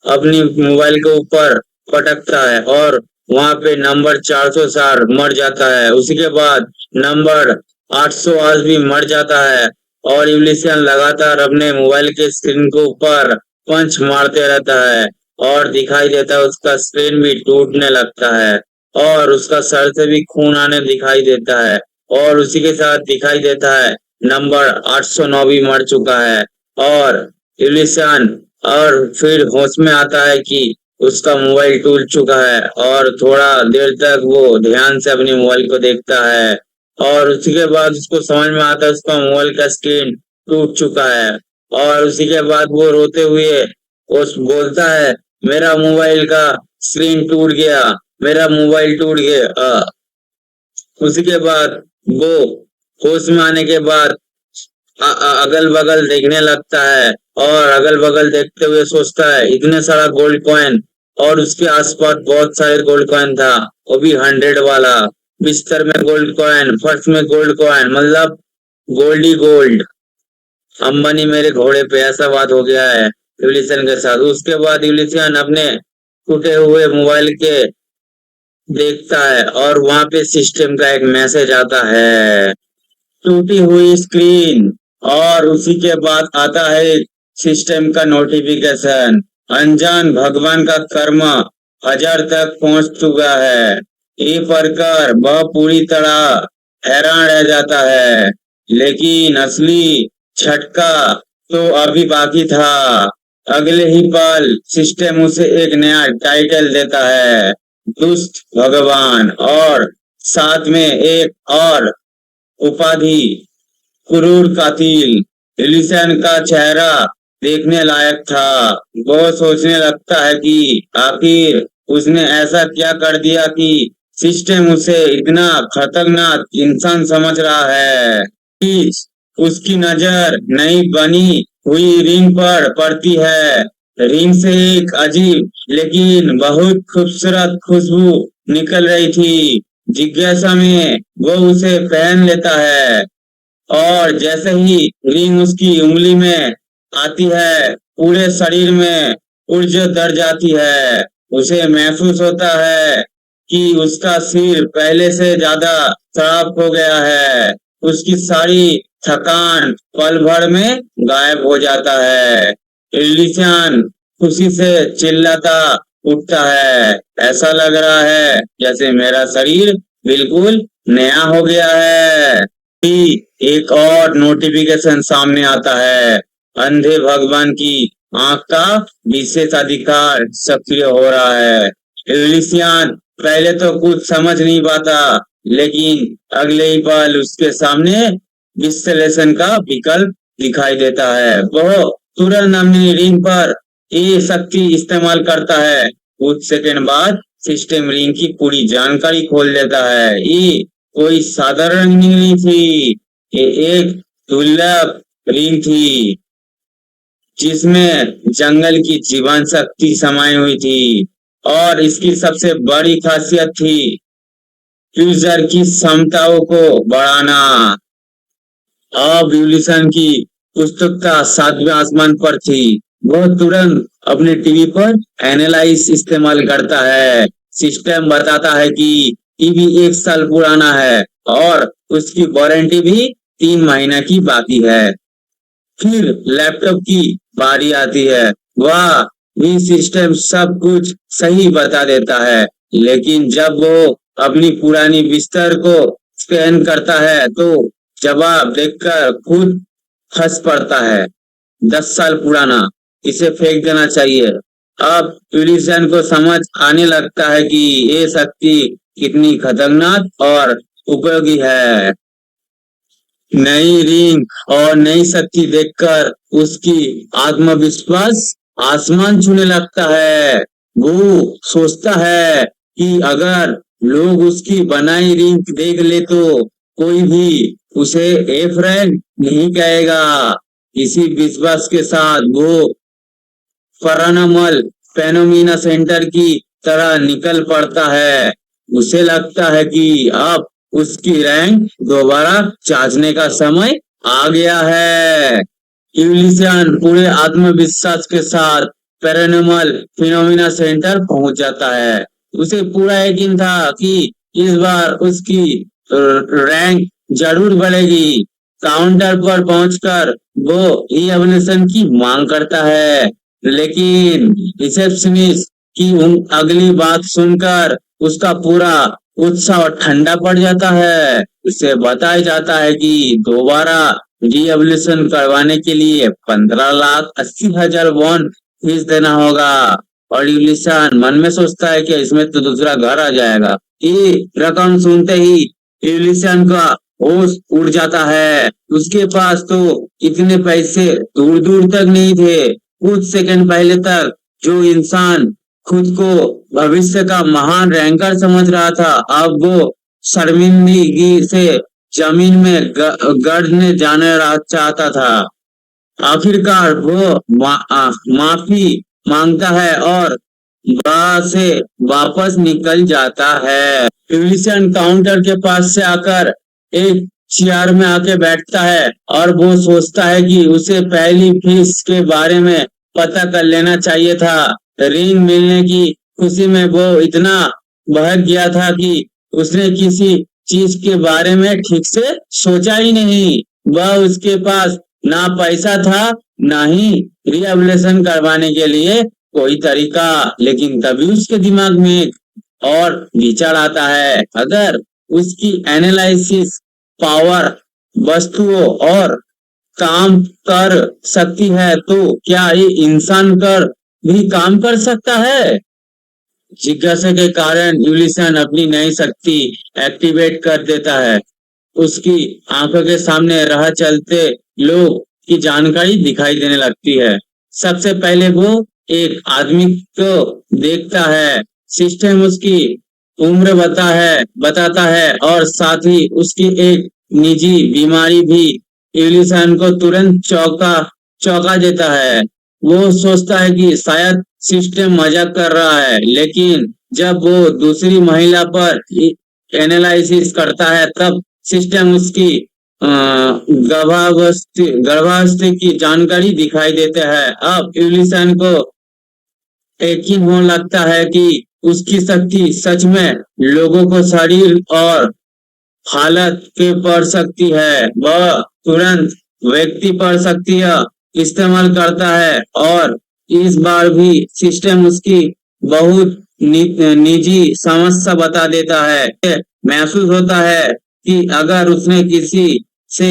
अपनी मोबाइल के ऊपर पटकता है और वहां पे नंबर 404 मर जाता है। उसी के बाद नंबर 808 भी मर जाता है और यूलिसियन लगातार अपने मोबाइल के स्क्रीन के ऊपर पंच मारते रहता है और दिखाई देता है उसका स्क्रीन भी टूटने लगता है और उसका सर से भी खून आने दिखाई देता है और उसी के साथ दिखाई देता है नंबर 809 भी मर चुका है और यूलिसियन और फिर होश में आता है कि उसका मोबाइल टूट चुका है और थोड़ा देर तक वो ध्यान से अपने मोबाइल को देखता है और उसी के बाद उसको समझ में आता है उसका मोबाइल का स्क्रीन टूट चुका है और उसी के बाद वो रोते हुए उस बोलता है मेरा मोबाइल का स्क्रीन टूट गया, मेरा मोबाइल टूट गया। उसी के बाद वो होश में आने के बाद अगल बगल देखने लगता है और अगल बगल देखते हुए सोचता है इतने सारा गोल्ड कॉइन और उसके आसपास बहुत सारे गोल्ड कॉइन था वो भी 100 वाला। बिस्तर में गोल्ड कॉइन, फर्श में गोल्ड कॉइन, मतलब गोल्ड ही गोल्ड। अंबानी मेरे घोड़े पे, ऐसा बात हो गया है यूलिसन के साथ। उसके बाद यूलिसन अपने टूटे हुए मोबाइल के देखता है और वहां पे सिस्टम का एक मैसेज आता है, टूटी हुई स्क्रीन। और उसी के बाद आता है सिस्टम का नोटिफिकेशन, अनजान भगवान का कर्म हजार तक पहुंच चुका है। ये पढ़कर वह पूरी तरह हैरान रह जाता है, लेकिन असली झटका तो अभी बाकी था। अगले ही पल सिस्टम उसे एक नया टाइटल देता है, दुष्ट भगवान, और साथ में एक और उपाधि, क्रूर कातिल। एलिसन का चेहरा देखने लायक था। वो सोचने लगता है कि आखिर उसने ऐसा क्या कर दिया कि सिस्टम उसे इतना खतरनाक इंसान समझ रहा है। प्लीज, उसकी नजर नई बनी हुई रिंग पर पड़ती है। रिंग से एक अजीब लेकिन बहुत खूबसूरत खुशबू निकल रही थी। जिज्ञासा में वो उसे पहन लेता है, और जैसे ही रिंग उसकी उंगली में आती है, पूरे शरीर में ऊर्जा दर जाती है। उसे महसूस होता है कि उसका सिर पहले से ज्यादा खराब हो गया है। उसकी सारी थकान पल भर में गायब हो जाता है। इल्लिशन खुशी से चिल्लाता उठता है, ऐसा लग रहा है जैसे मेरा शरीर बिल्कुल नया हो गया है। कि एक और नोटिफिकेशन सामने आता है, अंधे भगवान की आंख का विशेष अधिकार सक्रिय हो रहा है। इलिसियन पहले तो कुछ समझ नहीं पाता, लेकिन अगले ही पल उसके सामने विश्लेषण का विकल्प दिखाई देता है। वह तुरंत अपनी रिंग पर ये शक्ति इस्तेमाल करता है। कुछ सेकंड बाद सिस्टम रिंग की पूरी जानकारी खोल देता है। ये कोई साधारण रिंग नहीं थी, ये एक दुर्लभ रिंग थी, जिसमें जंगल की जीवन शक्ति समाई हुई थी। और इसकी सबसे बड़ी खासियत थी यूजर की क्षमताओं को बढ़ाना। अब यूलिसन की उत्सुकता सातवें आसमान पर थी। वह तुरंत अपने टीवी पर एनालाइज इस्तेमाल करता है। सिस्टम बताता है कि टीवी 1 साल पुराना है और उसकी वारंटी भी 3 महीने की बाकी है। फिर लैपटॉप की बारी आती है। वह भी सिस्टम सब कुछ सही बता देता है, लेकिन जब वो अपनी पुरानी बिस्तर को स्कैन करता है तो जवाब देखकर खुद हंस पड़ता है। 10 साल पुराना, इसे फेंक देना चाहिए। अब यूलिसन को समझ आने लगता है कि ये शक्ति कितनी खतरनाक और उपयोगी है। नई रिंग और नई शक्ति देखकर उसकी आत्मविश्वास आसमान छूने लगता है। वो सोचता है कि अगर लोग उसकी बनाई रिंग देख ले तो कोई भी उसे ए फ्रेंड नहीं कहेगा। इसी विश्वास के साथ वो पैरानॉर्मल फेनोमेना सेंटर की तरह निकल पड़ता है। उसे लगता है कि अब उसकी रैंक दोबारा जांचने का समय आ गया है। यूलिसियन पूरे आत्मविश्वास के साथ पैरानॉर्मल फिनोमिना सेंटर पहुंच जाता है। उसे पूरा यकीन था कि इस बार उसकी रैंक जरूर बढ़ेगी। काउंटर पर पहुंचकर वो ई-एवोल्यूशन की मांग करता है, लेकिन रिसेप्शनिस्ट की अगली बात सुनकर उसका पूरा उत्साह ठंडा पड़ जाता है। उसे बताया जाता है कि दोबारा रीएवोल्यूशन करवाने के लिए 15,80,000 वॉन फीस देना होगा। और यूलिसान मन में सोचता है कि इसमें तो दूसरा घर आ जाएगा। ये रकम सुनते ही यूलिसान का होश उड़ जाता है। उसके पास तो इतने पैसे दूर दूर तक नहीं थे। कुछ सेकंड पहले तक जो इंसान खुद को भविष्य का महान रैंकर समझ रहा था, अब वो शर्मिंदगी से जमीन में गड़ने जाने चाहता था। आखिरकार वो माफी मांगता है और वहां से वापस निकल जाता है। यूलिसन काउंटर के पास से आकर एक चेयर में आके बैठता है और वो सोचता है कि उसे पहली फिश के बारे में पता कर लेना चाहिए था। रिंग मिलने की खुशी में वो इतना बहक गया था कि उसने किसी चीज के बारे में ठीक से सोचा ही नहीं। वह उसके पास ना पैसा था, ना ही रिहेबिलिटेशन करवाने के लिए कोई तरीका। लेकिन तभी उसके दिमाग में एक और विचार आता है, अगर उसकी एनालिसिस पावर वस्तुओं और काम कर सकती है तो क्या ये इंसान कर भी काम कर सकता है? जिज्ञासा के कारण यूलिसन अपनी नई शक्ति एक्टिवेट कर देता है। उसकी आंखों के सामने राह चलते लोग की जानकारी दिखाई देने लगती है। सबसे पहले वो एक आदमी को देखता है। सिस्टम उसकी उम्र बताता है और साथ ही उसकी एक निजी बीमारी भी यूलिसन को तुरंत चौंका देता है। वो सोचता है कि शायद सिस्टम मजाक कर रहा है, लेकिन जब वो दूसरी महिला पर एनालिसिस करता है तब सिस्टम उसकी गर्भावस्था की जानकारी दिखाई देते हैं। अब यूलिसन को यकीन होने लगता है कि उसकी शक्ति सच में लोगों को शरीर और हालत पे पड़ सकती है। वह तुरंत व्यक्ति पर शक्तियाँ इस्तेमाल करता है और इस बार भी सिस्टम उसकी बहुत निजी समस्या बता देता है। महसूस होता है कि अगर उसने किसी से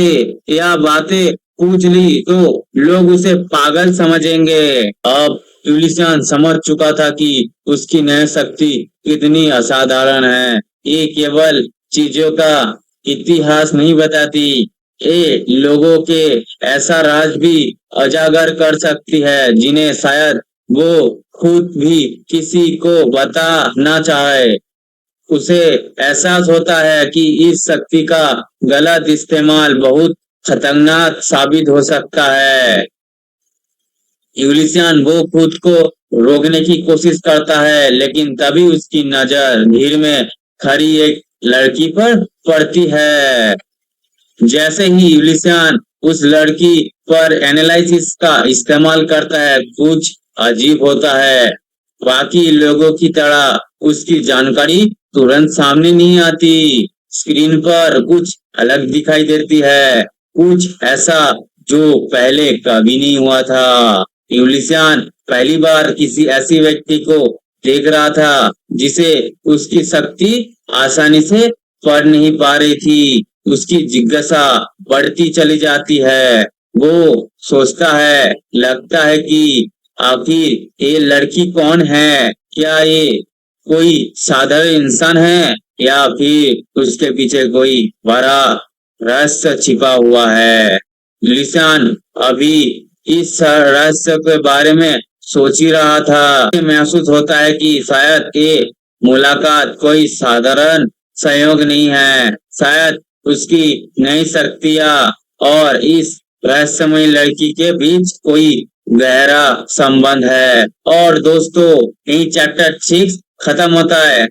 यह बातें पूछ ली तो लोग उसे पागल समझेंगे। अब यूलिसन समझ चुका था कि उसकी नई शक्ति कितनी असाधारण है। ये केवल चीजों का इतिहास नहीं बताती, ये लोगों के ऐसा राज भी उजागर कर सकती है जिन्हें शायद वो खुद भी किसी को बता ना चाहे। उसे एहसास होता है कि इस शक्ति का गलत इस्तेमाल बहुत खतरनाक साबित हो सकता है। यूलिसियन वो खुद को रोकने की कोशिश करता है, लेकिन तभी उसकी नजर भीड़ में खड़ी एक लड़की पर पड़ती है। जैसे ही यूलिसियन उस लड़की पर एनालिसिस का इस्तेमाल करता है, कुछ अजीब होता है। बाकी लोगों की तरह उसकी जानकारी तुरंत सामने नहीं आती। स्क्रीन पर कुछ अलग दिखाई देती है, कुछ ऐसा जो पहले कभी नहीं हुआ था। यूलिसियन पहली बार किसी ऐसी व्यक्ति को देख रहा था जिसे उसकी शक्ति आसानी से पढ़ नहीं पा रही थी। उसकी जिज्ञासा बढ़ती चली जाती है। वो सोचता है, लगता है कि आखिर ये लड़की कौन है? क्या ये कोई साधारण इंसान है या फिर उसके पीछे कोई बड़ा रहस्य छिपा हुआ है? लिसान अभी इस रहस्य के बारे में सोच ही रहा था। महसूस होता है कि शायद ये मुलाकात कोई साधारण संयोग नहीं है। शायद उसकी नई शक्तियाँ और इस रहस्यमय लड़की के बीच कोई गहरा संबंध है। और दोस्तों, यही चैप्टर 6 खत्म होता है।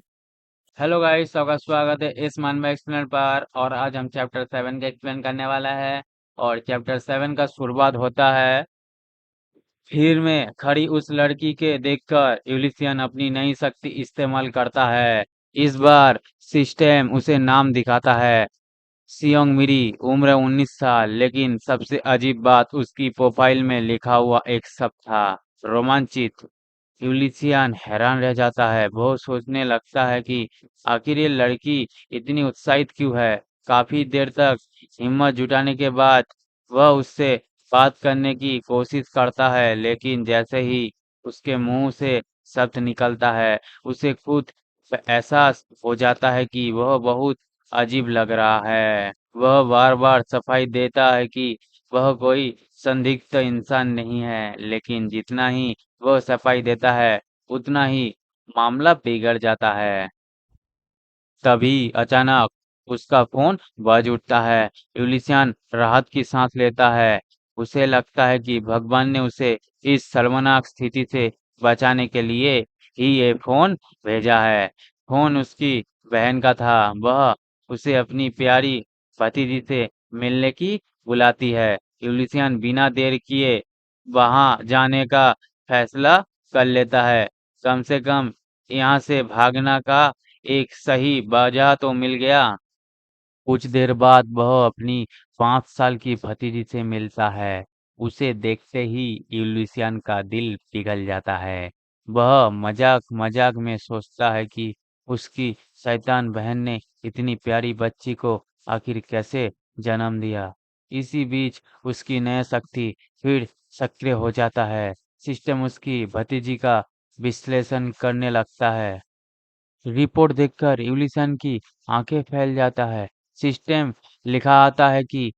हेलो गाइस, सबका स्वागत है इस मन में एक्सप्लेन पर। और आज हम चैप्टर 7 का एक्सप्लेन करने वाला है। और चैप्टर 7 का शुरुआत होता है भीड़ में खड़ी उस लड़की के देखकर यूलिसियन अपनी नई शक्ति इस्तेमाल करता है। इस बार सिस्टम उसे नाम दिखाता है, सियोंग मिरी, उम्र 19 साल। लेकिन सबसे अजीब बात उसकी प्रोफाइल में लिखा हुआ एक शब्द था, रोमांचित। यूलिसियन हैरान रह जाता है। वो सोचने लगता है कि आखिर ये लड़की इतनी उत्साहित क्यों है। काफी देर तक हिम्मत जुटाने के बाद वह उससे बात करने की कोशिश करता है, लेकिन जैसे ही उसके मुंह से शब्द निकलता है, उसे खुद एहसास हो जाता है कि वह बहुत अजीब लग रहा है। वह बार बार सफाई देता है कि वह कोई संदिग्ध इंसान नहीं है, लेकिन जितना ही वह सफाई देता है उतना ही मामला बिगड़ जाता है। तभी अचानक उसका फोन बज उठता है। यूलिसियन राहत की सांस लेता है। उसे लगता है कि भगवान ने उसे इस शर्मनाक स्थिति से बचाने के लिए ही ये फोन भेजा है। फोन उसकी बहन का था। वह उसे अपनी प्यारी भतीजी से मिलने की बुलाती है। यूलिसियन बिना देर किए वहां जाने का फैसला कर लेता है। कम से कम यहाँ से भागना का एक सही वजह तो मिल गया। कुछ देर बाद वह अपनी 5 साल की भतीजी से मिलता है। उसे देखते ही यूलिसियन का दिल पिघल जाता है। वह मजाक मजाक में सोचता है कि उसकी शैतान बहन ने इतनी प्यारी बच्ची को आखिर कैसे जन्म दिया। इसी बीच उसकी नया शक्ति फिर सक्रिय हो जाता है। सिस्टम उसकी भतीजी का विश्लेषण करने लगता है। रिपोर्ट देखकर यूलिसन की आंखें फैल जाता है। सिस्टम लिखा आता है कि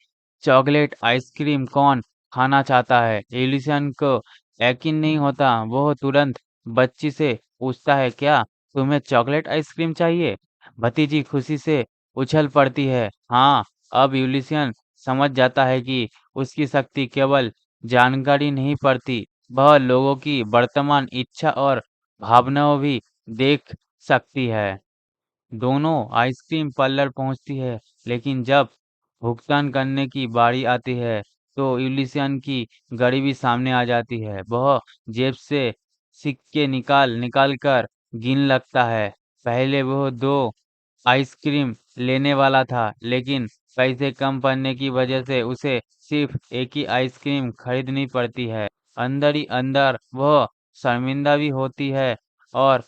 चॉकलेट आइसक्रीम कौन खाना चाहता है। यूलिसन को यकीन नहीं होता। वह तुरंत बच्ची से पूछता है, क्या तुम्हें चॉकलेट आइसक्रीम चाहिए? भतीजी खुशी से उछल पड़ती है। हाँ, अब यूलिसन समझ जाता है कि उसकी शक्ति केवल जानकारी नहीं पड़ती, वह लोगों की वर्तमान इच्छा और भावनाओं भी देख सकती है। दोनों आइसक्रीम पार्लर पहुंचती है, लेकिन जब भुगतान करने की बारी आती है, तो यूलिसियन की गरीबी सामने आ जाती है। वह जेब से सिक्के निकाल निकाल कर गिन लगता है। पहले वह 2 आइसक्रीम लेने वाला था, लेकिन पैसे कम पड़ने की वजह से उसे सिर्फ एक ही आइसक्रीम खरीदनी पड़ती है। अंदर ही अंदर वह शर्मिंदा भी होती है और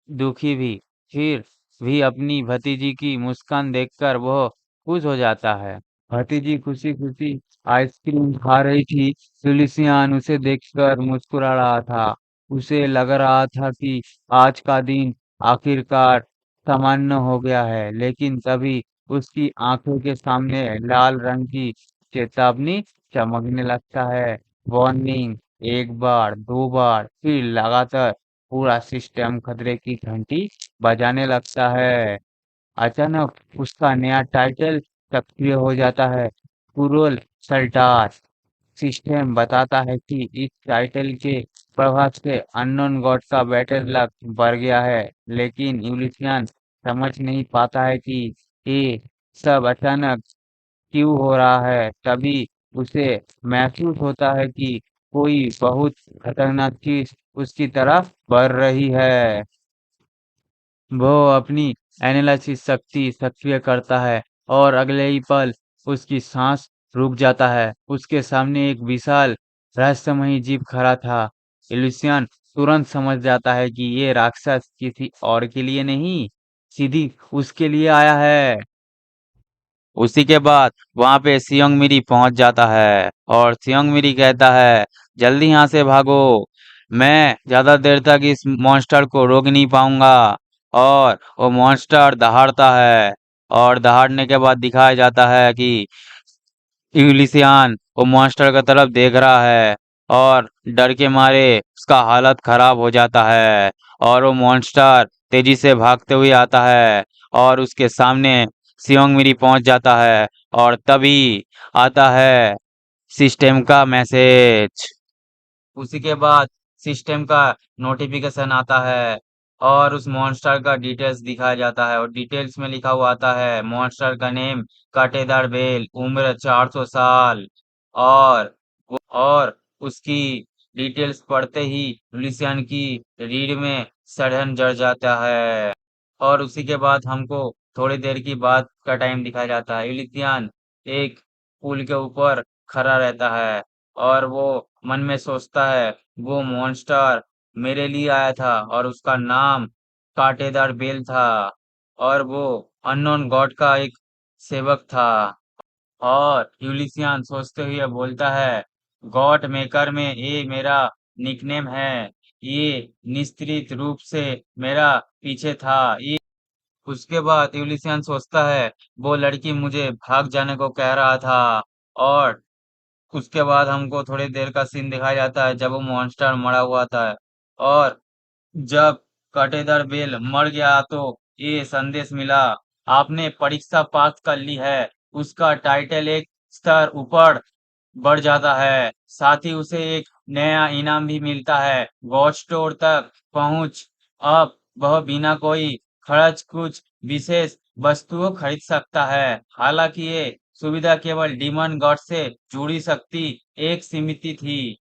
दुखी भी। फिर भी अपनी भतीजी की मुस्कान देखकर वह खुश हो जाता है। भतीजी खुशी खुशी आइसक्रीम खा रही थी। यूलिसियन उसे देखकर मुस्कुरा रहा था। उसे लग रहा था कि आज का दिन आखिरकार सामान्य हो गया है। लेकिन तभी उसकी आंखों के सामने लाल रंग की चेतावनी चमकने लगता है। वार्निंग! एक बार, 2 बार, फिर लगातार पूरा सिस्टम खतरे की घंटी बजाने लगता है। अचानक उसका नया टाइटल सक्रिय हो जाता है, कुरोल सल्टार। सिस्टम बताता है कि इस टाइटल के प्रभाव से अननोन गॉड का बैटल लक बढ़ गया है। लेकिन यूलिसियन समझ नहीं पाता है कि ये सब अचानक क्यों हो रहा है। तभी उसे महसूस होता है कि कोई बहुत खतरनाक चीज उसकी तरफ बढ़ रही है। वो अपनी एनालिसिस शक्ति सक्रिय करता है और अगले ही पल उसकी सांस रुक जाता है। उसके सामने एक विशाल रहस्यमयी जीव खड़ा था। एल्यूसियन तुरंत समझ जाता है कि ये राक्षस किसी और के लिए नहीं, सीधी उसके लिए आया है। उसी के बाद वहां पे सियोंग मिरी पहुंच जाता है और सियोंग मिरी कहता है, जल्दी यहाँ से भागो। मैं ज्यादा देर तक इस मॉन्स्टर को रोक नहीं पाऊंगा। और वो मॉन्स्टर दहाड़ता है और दहाड़ने के बाद दिखाया जाता है कि यूलिसियन वो मॉन्स्टर की तरफ देख रहा है और डर के मारे उसका हालत खराब हो जाता है। और वो मॉन्स्टर तेजी से भागते हुए आता है और उसके सामने सियोंग मिरी पहुंच जाता है। और तभी आता है सिस्टम का मैसेज। उसी के बाद सिस्टम का नोटिफिकेशन आता है और उस मॉन्स्टर का डिटेल्स दिखाया जाता है। और डिटेल्स में लिखा हुआ आता है, मॉन्स्टर का नेम कांटेदार बेल, उम्र 400 साल। और और उसकी डिटेल्स पढ़ते ही लुसियन की रीढ़ में सड़न जड़ जाता है। और उसी के बाद हमको थोड़ी देर की बात का टाइम दिखाया जाता है। यूलिसियन एक पुल के ऊपर खड़ा रहता है और वो मन में सोचता है, वो मॉन्स्टर मेरे लिए आया था और उसका नाम कांटेदार बेल था। और वो अननोन गॉड का एक सेवक था। और यूलिसियन सोचते हुए बोलता है, गॉड मेकर में ये मेरा निकनेम है। ये निश्चित रूप से मेरा पीछे था। ये उसके बाद यूलिसियन सोचता है, वो लड़की मुझे भाग जाने को कह रहा था। और उसके बाद हमको थोड़ी देर का सीन दिखाया जाता है जब वो मॉन्स्टर मरा हुआ था। और जब कांटेदार बेल मर गया तो ये संदेश मिला, आपने परीक्षा पास कर ली है। उसका टाइटल एक स्तर ऊपर बढ़ जाता है। साथ ही उसे एक नया इनाम भी मिलता है, गॉड स्टोर तक पहुंच। अब वह बिना कोई खर्च कुछ विशेष वस्तुओं खरीद सकता है। हालांकि ये सुविधा केवल डीमन गॉड से जुड़ी शक्ति एक सीमित थी।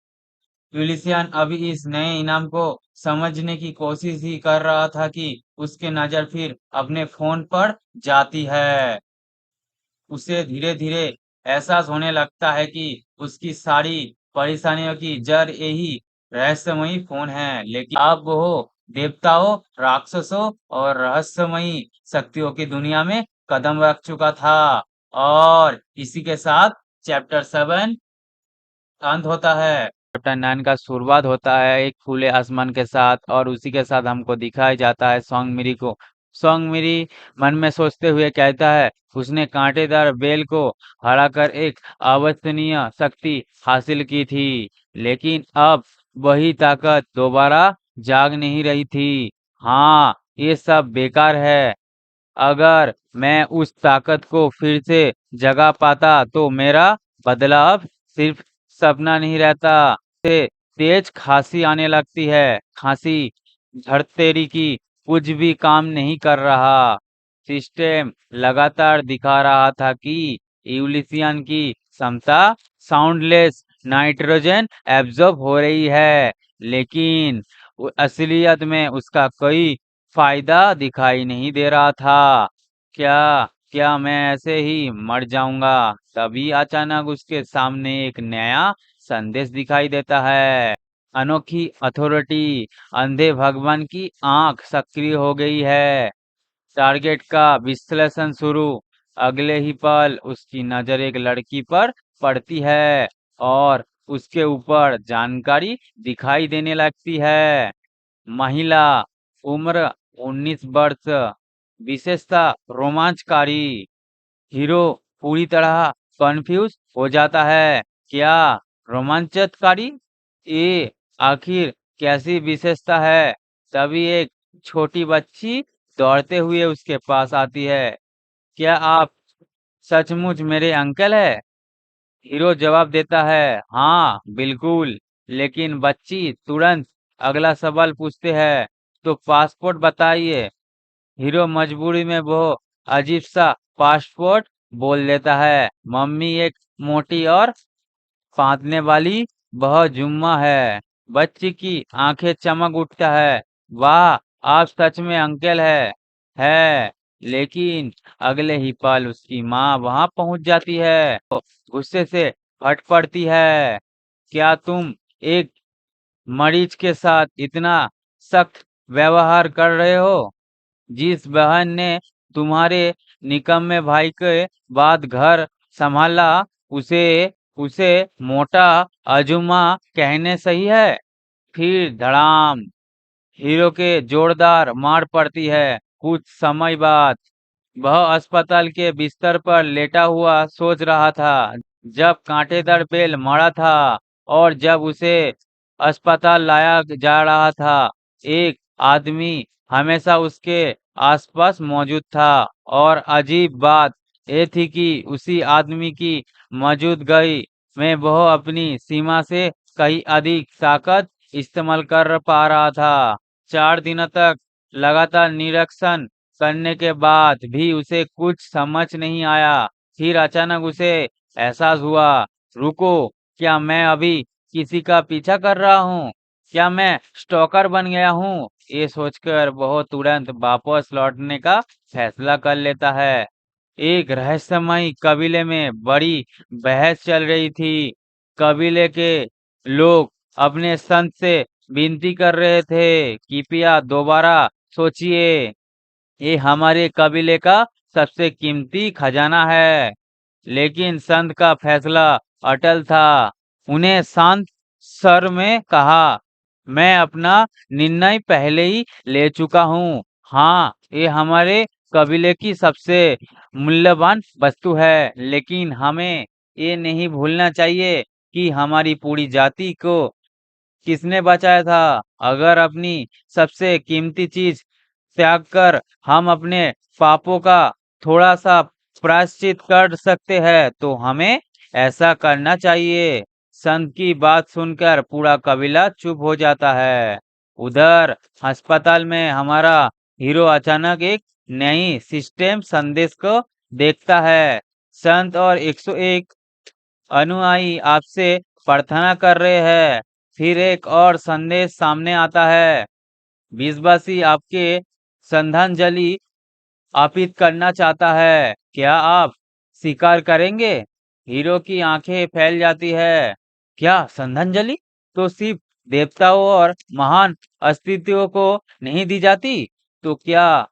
यूलिसियन अभी इस नए इनाम को समझने की कोशिश ही कर रहा था कि उसकी नजर फिर अपने फोन पर जाती है। उसे धीरे-धीरे एहसास होने लगता है कि उसकी सारी परेशानियों की जड़ यही रहस्यमयी फ़ोन है। लेकिन अब वो देवताओं, राक्षसों और रहस्यमयी शक्तियों की दुनिया में कदम रख चुका था। और इसी के साथ चैप्टर 7 अंत होता है। चैप्टर 9 का शुरुआत होता है एक खुले आसमान के साथ और उसी के साथ हमको दिखाया जाता है सोंगमिरी को। सोंगमिरी मन में सोचते हुए कहता है उसने कांटेदार बेल को हराकर एक अविश्वसनीय शक्ति हासिल की थी, लेकिन अब वही ताकत दोबारा जाग नहीं रही थी। हाँ, ये सब बेकार है। अगर मैं उस ताकत को फिर से जगा पाता तो मेरा बदलाव सिर्फ सपना नहीं रहता। से तेज खांसी आने लगती है। खांसी झड़तेरी की कुछ भी काम नहीं कर रहा। सिस्टम लगातार दिखा रहा था कि यूलिसियन की क्षमता साउंडलेस नाइट्रोजन एब्जॉर्ब हो रही है, लेकिन असलियत में उसका कोई फायदा दिखाई नहीं दे रहा था। क्या क्या मैं ऐसे ही मर जाऊंगा? तभी अचानक उसके सामने एक नया संदेश दिखाई देता है। अनोखी अथॉरिटी। अंधे भगवान की आंख सक्रिय हो गई है। टारगेट का विश्लेषण शुरू। अगले ही पल उसकी नजर एक लड़की पर पड़ती है और उसके ऊपर जानकारी दिखाई देने लगती है। महिला, उम्र 19 वर्ष, विशेषता रोमांचकारी। हीरो पूरी तरह कंफ्यूज हो जाता है। क्या रोमांचकारी? ये आखिर कैसी विशेषता है? तभी एक छोटी बच्ची दौड़ते हुए उसके पास आती है। क्या आप सचमुच मेरे अंकल है? हीरो जवाब देता है, हाँ बिल्कुल। लेकिन बच्ची तुरंत अगला सवाल पूछते हैं, तो पासपोर्ट बताइए। हीरो मजबूरी में वो अजीब सा पासपोर्ट बोल देता है। मम्मी एक मोटी और फाँदने वाली वह जुम्मा है। बच्ची की आंखें चमक उठता है। वाह, आप सच में अंकल है। लेकिन अगले ही पल उसकी माँ वहां पहुंच जाती है। वो गुस्से से फट पड़ती है। क्या तुम एक मरीज के साथ इतना सख्त व्यवहार कर रहे हो? जिस बहन ने तुम्हारे निकम्मे भाई के बाद घर संभाला, उसे उसे मोटा अजूमा कहने सही है? फिर धड़ाम, हीरो के जोरदार मार पड़ती है। कुछ समय बाद वह अस्पताल के बिस्तर पर लेटा हुआ सोच रहा था। जब कांटेदार बेल मरा था और जब उसे अस्पताल लाया जा रहा था, एक आदमी हमेशा उसके आसपास मौजूद था। और अजीब बात ये थी कि उसी आदमी की मौजूदगी में वह अपनी सीमा से कहीं अधिक ताकत इस्तेमाल कर पा रहा था। 4 दिनों तक लगातार निरीक्षण करने के बाद भी उसे कुछ समझ नहीं आया। फिर अचानक उसे एहसास हुआ, रुको, क्या मैं अभी किसी का पीछा कर रहा हूँ? क्या मैं स्टॉकर बन गया हूँ? ये सोचकर वह तुरंत वापस लौटने का फैसला कर लेता है। एक रहस्यमयी कबीले में बड़ी बहस चल रही थी। कबीले के लोग अपने संत से विनती कर रहे थे, कृपया दोबारा सोचिए, ये हमारे कबीले का सबसे कीमती खजाना है। लेकिन संत का फैसला अटल था। उन्हें शांत स्वर में कहा, मैं अपना निर्णय पहले ही ले चुका हूँ। हाँ, ये हमारे कबीले की सबसे मूल्यवान वस्तु है, लेकिन हमें ये नहीं भूलना चाहिए कि हमारी पूरी जाति को किसने बचाया था। अगर अपनी सबसे कीमती चीज त्याग कर हम अपने पापों का थोड़ा सा प्रायश्चित कर सकते हैं तो हमें ऐसा करना चाहिए। संत की बात सुनकर पूरा कबीला चुप हो जाता है। उधर अस्पताल में हमारा हीरो अचानक एक नई सिस्टम संदेश को देखता है। संत और 101 अनुयायी आपसे प्रार्थना कर रहे हैं। फिर एक और संदेश सामने आता है। विश्वासी आपके श्रद्धांजलि अर्पित करना चाहता है। क्या आप स्वीकार करेंगे? हीरो की आंखें फैल जाती है। क्या श्रद्धांजलि तो सिर्फ देवताओं और महान अस्तित्वों को नहीं दी जाती? तो क्या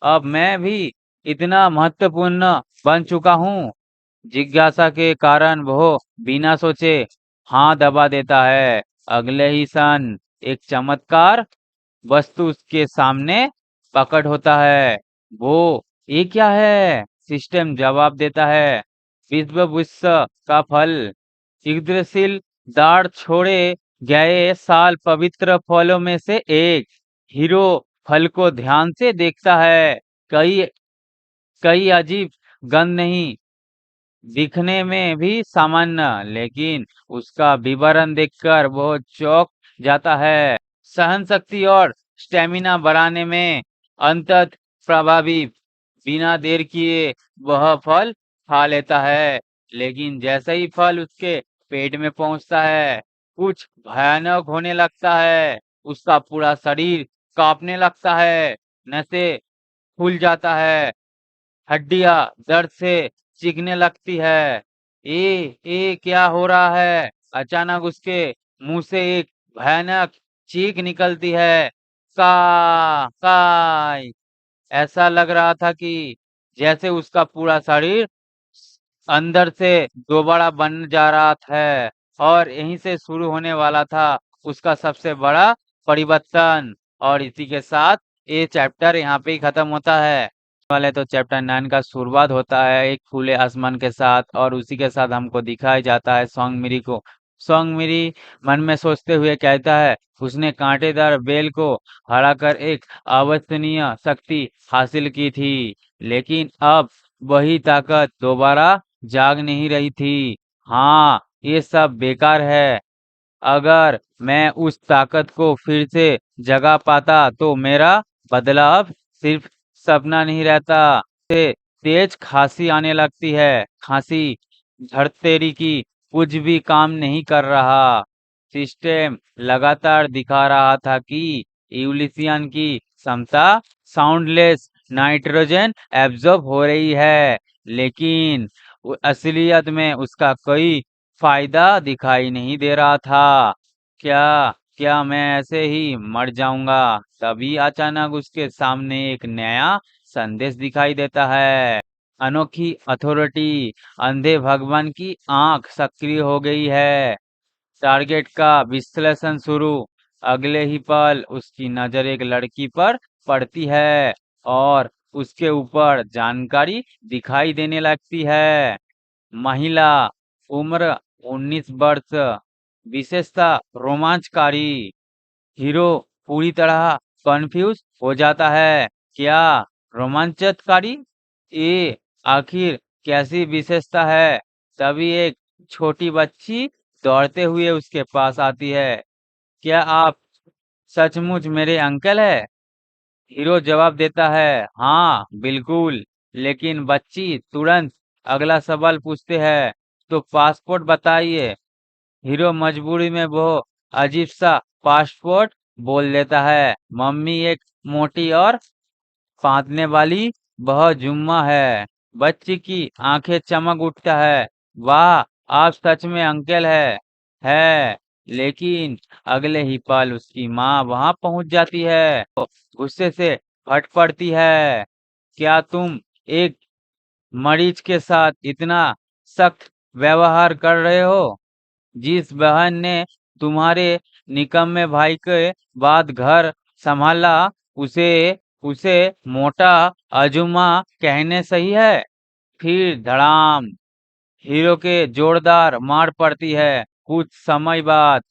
अब मैं भी इतना महत्वपूर्ण बन चुका हूँ? जिज्ञासा के कारण वो बिना सोचे हाँ दबा देता है। अगले ही क्षण एक चमत्कार वस्तु उसके सामने प्रकट होता है। वो ये क्या है? सिस्टम जवाब देता है, विश्व का फल। यज्ञशील दाढ़ छोड़े गए साल पवित्र फलों में से एक। हीरो फल को ध्यान से देखता है। कई कई अजीब गंध नहीं, दिखने में भी सामान्य, लेकिन उसका विवरण देखकर वो चौंक जाता है। सहन शक्ति और स्टेमिना बढ़ाने में अंतत प्रभावी। बिना देर किए वह फल खा लेता है, लेकिन जैसे ही फल उसके पेट में पहुंचता है कुछ भयानक होने लगता है। उसका पूरा शरीर कांपने लगता है, नसें फूल जाता है, हड्डियां दर्द से चीखने लगती है। ये क्या हो रहा है? अचानक उसके मुंह से एक भयानक चीख निकलती है। का ऐसा लग रहा था कि जैसे उसका पूरा शरीर अंदर से दोबारा बन जा रहा है, और यहीं से शुरू होने वाला था उसका सबसे बड़ा परिवर्तन। और इसी के साथ ये चैप्टर यहाँ पे ही खत्म होता है। वाले तो चैप्टर 9 का शुरुआत होता है एक खुले आसमान के साथ, और उसी के साथ हमको दिखाया जाता है सॉन्ग मिरी को। सॉन्ग मिरी मन में सोचते हुए कहता है, उसने कांटेदार बेल को हराकर एक अविश्वसनीय शक्ति हासिल की थी, लेकिन अब वही ताकत दोबारा जाग नहीं रही थी। हाँ, ये सब बेकार है। अगर मैं उस ताकत को फिर से जगा पाता तो मेरा बदलाव सिर्फ सपना नहीं रहता। से तेज खांसी आने लगती है। खांसी धड़तेरी की कुछ भी काम नहीं कर रहा। सिस्टम लगातार दिखा रहा था कि यूलिसियन की क्षमता साउंडलेस नाइट्रोजन एब्जॉर्ब हो रही है, लेकिन असलियत में उसका कोई फायदा दिखाई नहीं दे रहा था। क्या क्या मैं ऐसे ही मर जाऊंगा? तभी अचानक उसके सामने एक नया संदेश दिखाई देता है। अनोखी अथॉरिटी। अंधे भगवान की आंख सक्रिय हो गई है। टारगेट का विश्लेषण शुरू। अगले ही पल उसकी नजर एक लड़की पर पड़ती है और उसके ऊपर जानकारी दिखाई देने लगती है। महिला, उम्र 19 वर्ष, विशेषता रोमांचकारी। हीरो पूरी तरह कंफ्यूज हो जाता है। क्या रोमांचकारी? ये आखिर कैसी विशेषता है? तभी एक छोटी बच्ची दौड़ते हुए उसके पास आती है। क्या आप सचमुच मेरे अंकल है? हीरो जवाब देता है, हाँ बिल्कुल। लेकिन बच्ची तुरंत अगला सवाल पूछते हैं, तो पासपोर्ट बताइए। हीरो मजबूरी में वो अजीब सा पासपोर्ट बोल देता है। मम्मी एक मोटी और फाँदने वाली वह जुम्मा है। बच्ची की आंखें चमक उठता है। वाह, आप सच में अंकल है। लेकिन अगले ही पल उसकी माँ वहां पहुंच जाती है। गुस्से से फट पड़ती है। क्या तुम एक मरीज के साथ इतना सख्त व्यवहार कर रहे हो? जिस बहन ने तुम्हारे निकम्मे भाई के बाद घर संभाला, उसे उसे मोटा अजूमा कहने सही है? फिर धड़ाम, हीरो के जोरदार मार पड़ती है। कुछ समय बाद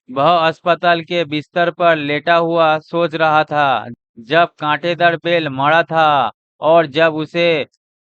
वह अस्पताल के बिस्तर पर लेटा हुआ सोच रहा था। जब कांटेदार बेल मरा था और जब उसे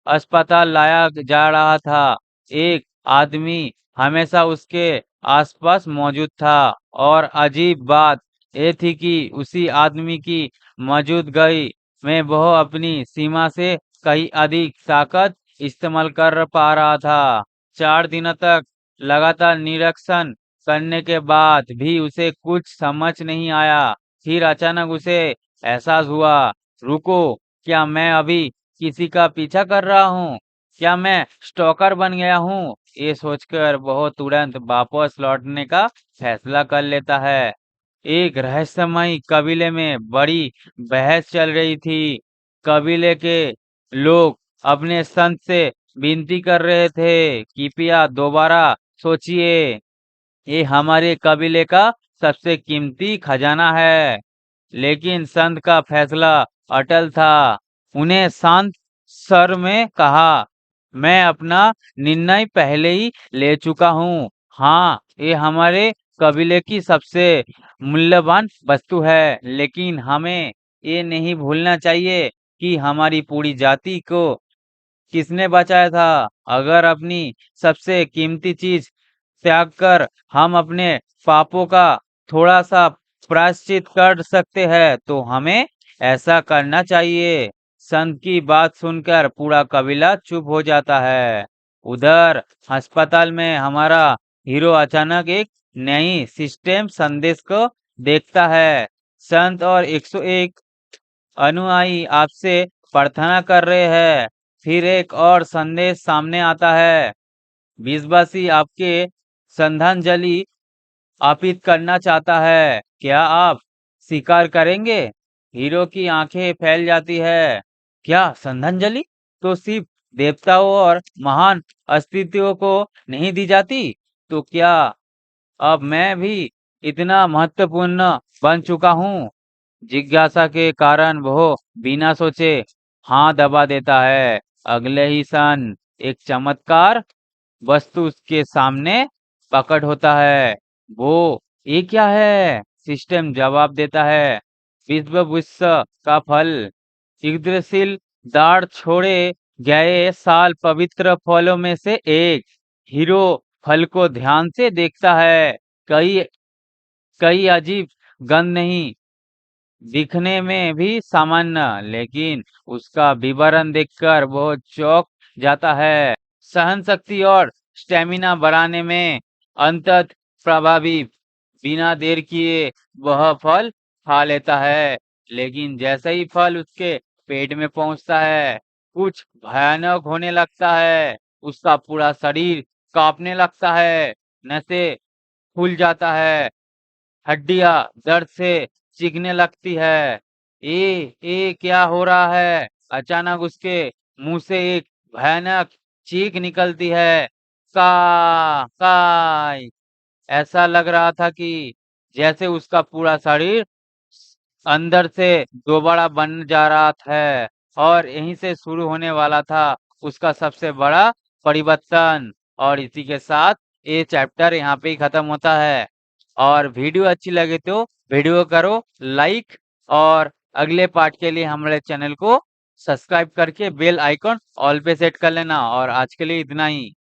अस्पताल लाया जा रहा था, एक आदमी हमेशा उसके आसपास मौजूद था। और अजीब बात ये थी कि उसी आदमी की मौजूदगी में वह अपनी सीमा से कहीं अधिक ताकत इस्तेमाल कर पा रहा था। 4 दिनों तक लगातार निरीक्षण करने के बाद भी उसे कुछ समझ नहीं आया। फिर अचानक उसे एहसास हुआ, रुको, क्या मैं अभी किसी का पीछा कर रहा हूँ? क्या मैं स्टॉकर बन गया हूँ? ये सोचकर वह तुरंत वापस लौटने का फैसला कर लेता है। एक रहस्यमयी कबीले में बड़ी बहस चल रही थी। कबीले के लोग अपने संत से विनती कर रहे थे, कृपया दोबारा सोचिए, ये हमारे कबीले का सबसे कीमती खजाना है। लेकिन संत का फैसला अटल था। उन्हें शांत स्वर में कहा, मैं अपना निर्णय पहले ही ले चुका हूँ। हाँ, ये हमारे कबीले की सबसे मूल्यवान वस्तु है, लेकिन हमें ये नहीं भूलना चाहिए कि हमारी पूरी जाति को किसने बचाया था। अगर अपनी सबसे कीमती चीज त्याग कर हम अपने पापों का थोड़ा सा प्रायश्चित कर सकते हैं तो हमें ऐसा करना चाहिए। संत की बात सुनकर पूरा कबीला चुप हो जाता है। उधर अस्पताल में हमारा हीरो अचानक एक नई सिस्टम संदेश को देखता है। संत और 101 अनुयायी आपसे प्रार्थना कर रहे हैं। फिर एक और संदेश सामने आता है। विश्वासी आपके श्रद्धांजलि अर्पित करना चाहता है। क्या आप स्वीकार करेंगे? हीरो की आंखें फैल जाती है। क्या श्रद्धांजलि तो सिर्फ देवताओं और महान अस्तित्वों को नहीं दी जाती? तो क्या अब मैं भी इतना महत्वपूर्ण बन चुका हूँ? जिज्ञासा के कारण वो बिना सोचे हाँ दबा देता है। अगले ही क्षण एक चमत्कार वस्तु उसके सामने प्रकट होता है। वो ये क्या है? सिस्टम जवाब देता है, विश्व विश्व का फल, यग्धशील दाढ़ छोड़े गए साल पवित्र फलों में से एक। हीरो फल को ध्यान से देखता है। कई कई अजीब गंध नहीं, दिखने में भी सामान्य, लेकिन उसका विवरण देखकर वो चौंक जाता है। सहन शक्ति और स्टेमिना बढ़ाने में अंतत प्रभावी। बिना देर किए वह फल खा लेता है। लेकिन जैसे ही फल उसके पेट में पहुंचता है, कुछ भयानक होने लगता है। उसका पूरा शरीर कांपने लगता है, नसें फूल जाता है, हड्डियां दर्द से चीखने लगती है। ये क्या हो रहा है? अचानक उसके मुंह से एक भयानक चीख निकलती है, का। ऐसा लग रहा था कि जैसे उसका पूरा शरीर अंदर से दोबारा बन जा रहा है और यहीं से शुरू होने वाला था उसका सबसे बड़ा परिवर्तन। और इसी के साथ ये चैप्टर यहाँ पे ही खत्म होता है। और वीडियो अच्छी लगे तो वीडियो करो लाइक, और अगले पार्ट के लिए हमारे चैनल को सब्सक्राइब करके बेल आइकॉन ऑल पे सेट कर लेना। और आज के लिए इतना ही।